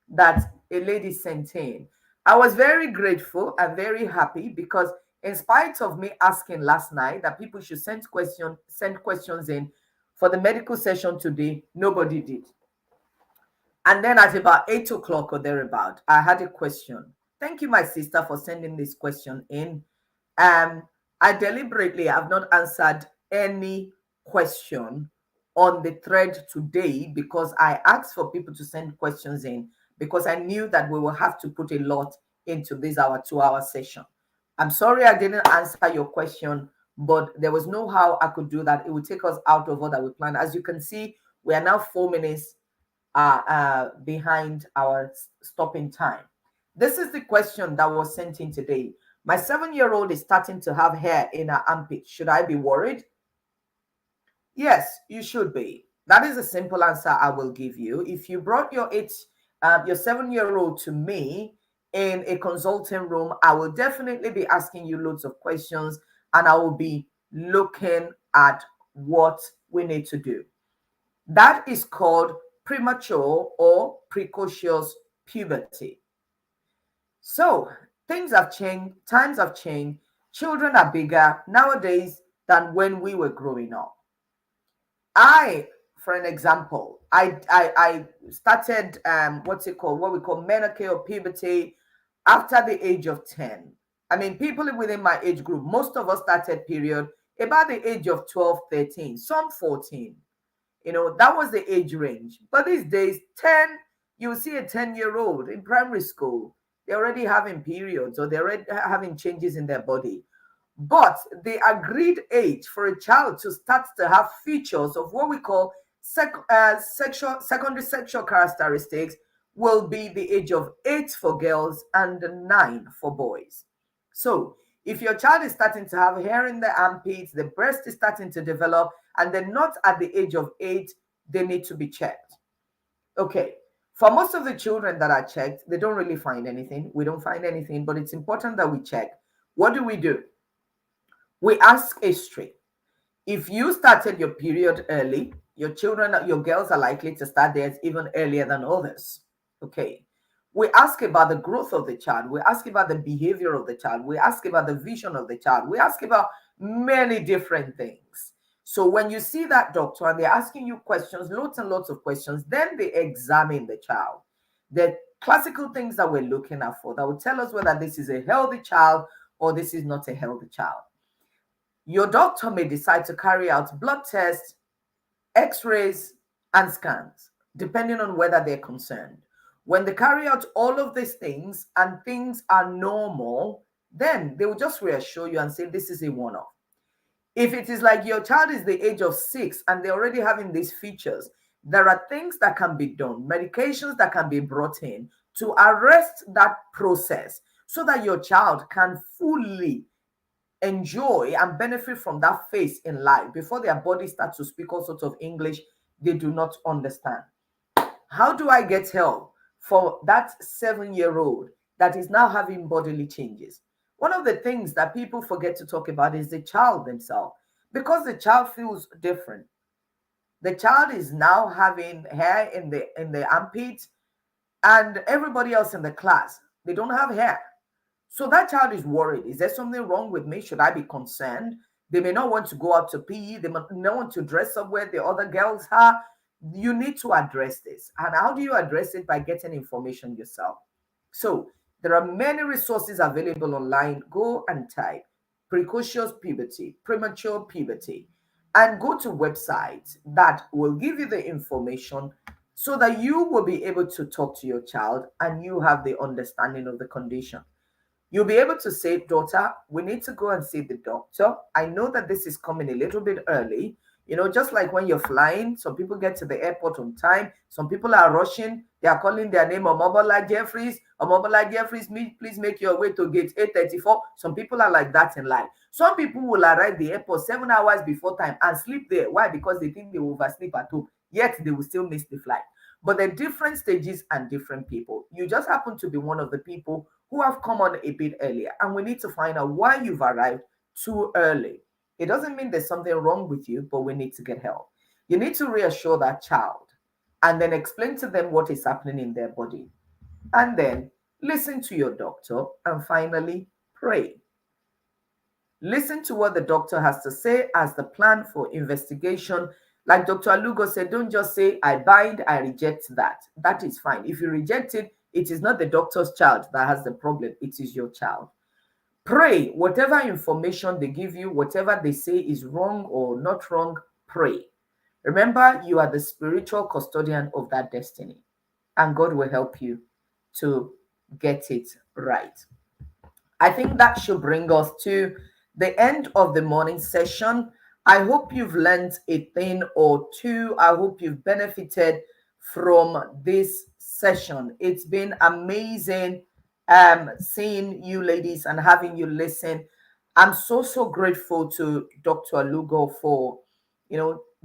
that a lady sent in, I was very grateful and very happy because in spite of me asking last night that people should send questions in for the medical session today, nobody did. And then at about 8 o'clock or thereabout, I had a question. Thank you, my sister, for sending this question in. I deliberately have not answered any question on the thread today because I asked for people to send questions in because I knew that we will have to put a lot into this our 2 hour session. I'm sorry I didn't answer your question, but there was no how I could do that. It would take us out of what we planned. As you can see, we are now 4 minutes behind our stopping time. This is the question that was sent in today. My 7-year-old is starting to have hair in her armpit. Should I be worried? Yes, you should be. That is a simple answer I will give you. If you brought your your 7-year-old to me in a consulting room, I will definitely be asking you loads of questions, and I will be looking at what we need to do. That is called premature or precocious puberty. So things have changed, times have changed, children are bigger nowadays than when we were growing up. I, for an example, I started what's it called? What we call menarche or puberty after the age of 10. I mean, people within my age group, most of us started period about the age of 12, 13, some 14. That was the age range. But these days, 10, you see a 10-year-old in primary school, they're already having periods or they're already having changes in their body. But the agreed age for a child to start to have features of what we call secondary sexual characteristics will be the age of 8 for girls and 9 for boys. So if your child is starting to have hair in the armpits, the breast is starting to develop, and they're not at the age of 8, they need to be checked. Okay. For most of the children that are checked, they don't really find anything. We don't find anything, but it's important that we check. What do? We ask history. If you started your period early, your children, your girls are likely to start theirs even earlier than others. Okay. We ask about the growth of the child. We ask about the behavior of the child. We ask about the vision of the child. We ask about many different things. So when you see that doctor and they're asking you questions, lots and lots of questions, then they examine the child. The classical things that we're looking at for that will tell us whether this is a healthy child or this is not a healthy child. Your doctor may decide to carry out blood tests, x-rays, and scans, depending on whether they're concerned. When they carry out all of these things and things are normal, then they will just reassure you and say this is a one-off. If it is like your child is the age of 6 and they're already having these features, there are things that can be done, medications that can be brought in to arrest that process so that your child can fully enjoy and benefit from that phase in life before their body starts to speak all sorts of English they do not understand. How do I get help for that 7-year-old that is now having bodily changes? One of the things that people forget to talk about is the child themselves, because the child feels different. The child is now having hair in the armpit, and everybody else in the class, they don't have hair. So that child is worried. Is there something wrong with me? Should I be concerned? They may not want to go out to PE. They may not want to dress up where the other girls are. You need to address this. And how do you address it? By getting information yourself. So there are many resources available online. Go and type precocious puberty, premature puberty, and go to websites that will give you the information so that you will be able to talk to your child and you have the understanding of the condition. You'll be able to say, daughter, we need to go and see the doctor. I know that this is coming a little bit early. Just like when you're flying, some people get to the airport on time. Some people are rushing. They are calling their name Omobola Jeffries. Omobola Jeffries, please make your way to gate 834. Some people are like that in life. Some people will arrive the airport 7 hours before time and sleep there. Why? Because they think they will oversleep at home. Yet they will still miss the flight. But there are different stages and different people. You just happen to be one of the people who have come on a bit earlier. And we need to find out why you've arrived too early. It doesn't mean there's something wrong with you, but we need to get help. You need to reassure that child and then explain to them what is happening in their body. And then listen to your doctor and finally pray. Listen to what the doctor has to say as the plan for investigation. Like Dr. Alugo said, don't just say, I bind, I reject that. That is fine. If you reject it, it is not the doctor's child that has the problem. It is your child. Pray. Whatever information they give you, whatever they say is wrong or not wrong, pray. Remember, you are the spiritual custodian of that destiny, and God will help you to get it right. I think that should bring us to the end of the morning session. I hope you've learned a thing or two. I hope you've benefited from this session. It's been amazing seeing you ladies and having you listen. I'm so grateful to Dr. Lugo for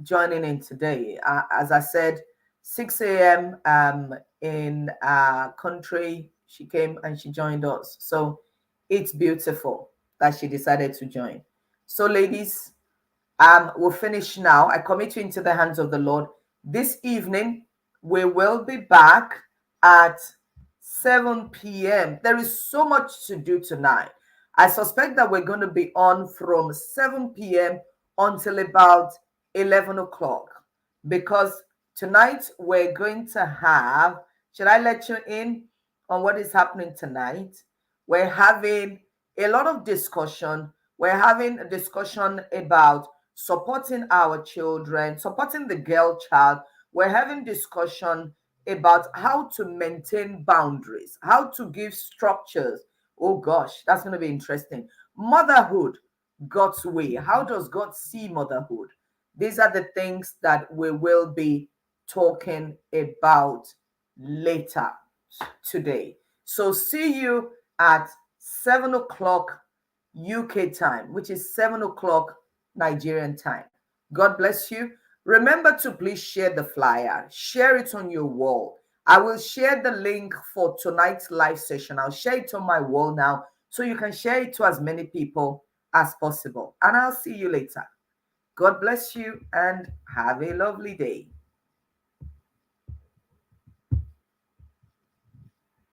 joining in today. As I said, 6 a.m. in our country. She came and she joined us. So it's beautiful that she decided to join. So, ladies, we'll finish now. I commit you into the hands of the Lord. This evening, we will be back at 7 p.m. There is so much to do tonight. I suspect that we're going to be on from 7 p.m. until about 11 o'clock because tonight we're going to have, should I let you in on what is happening tonight? We're having a lot of discussion. We're having a discussion about supporting our children, supporting the girl child. We're having discussion about how to maintain boundaries, how to give structures. Oh gosh, that's going to be interesting. Motherhood, God's way. How does God see motherhood? These are the things that we will be talking about later today. So see you at 7 o'clock UK time, which is 7 o'clock Nigerian time. God bless you. Remember to please share the flyer, share it on your wall. I will share the link for tonight's live session. I'll share it on my wall now so you can share it to as many people as possible. And I'll see you later. God bless you and have a lovely day.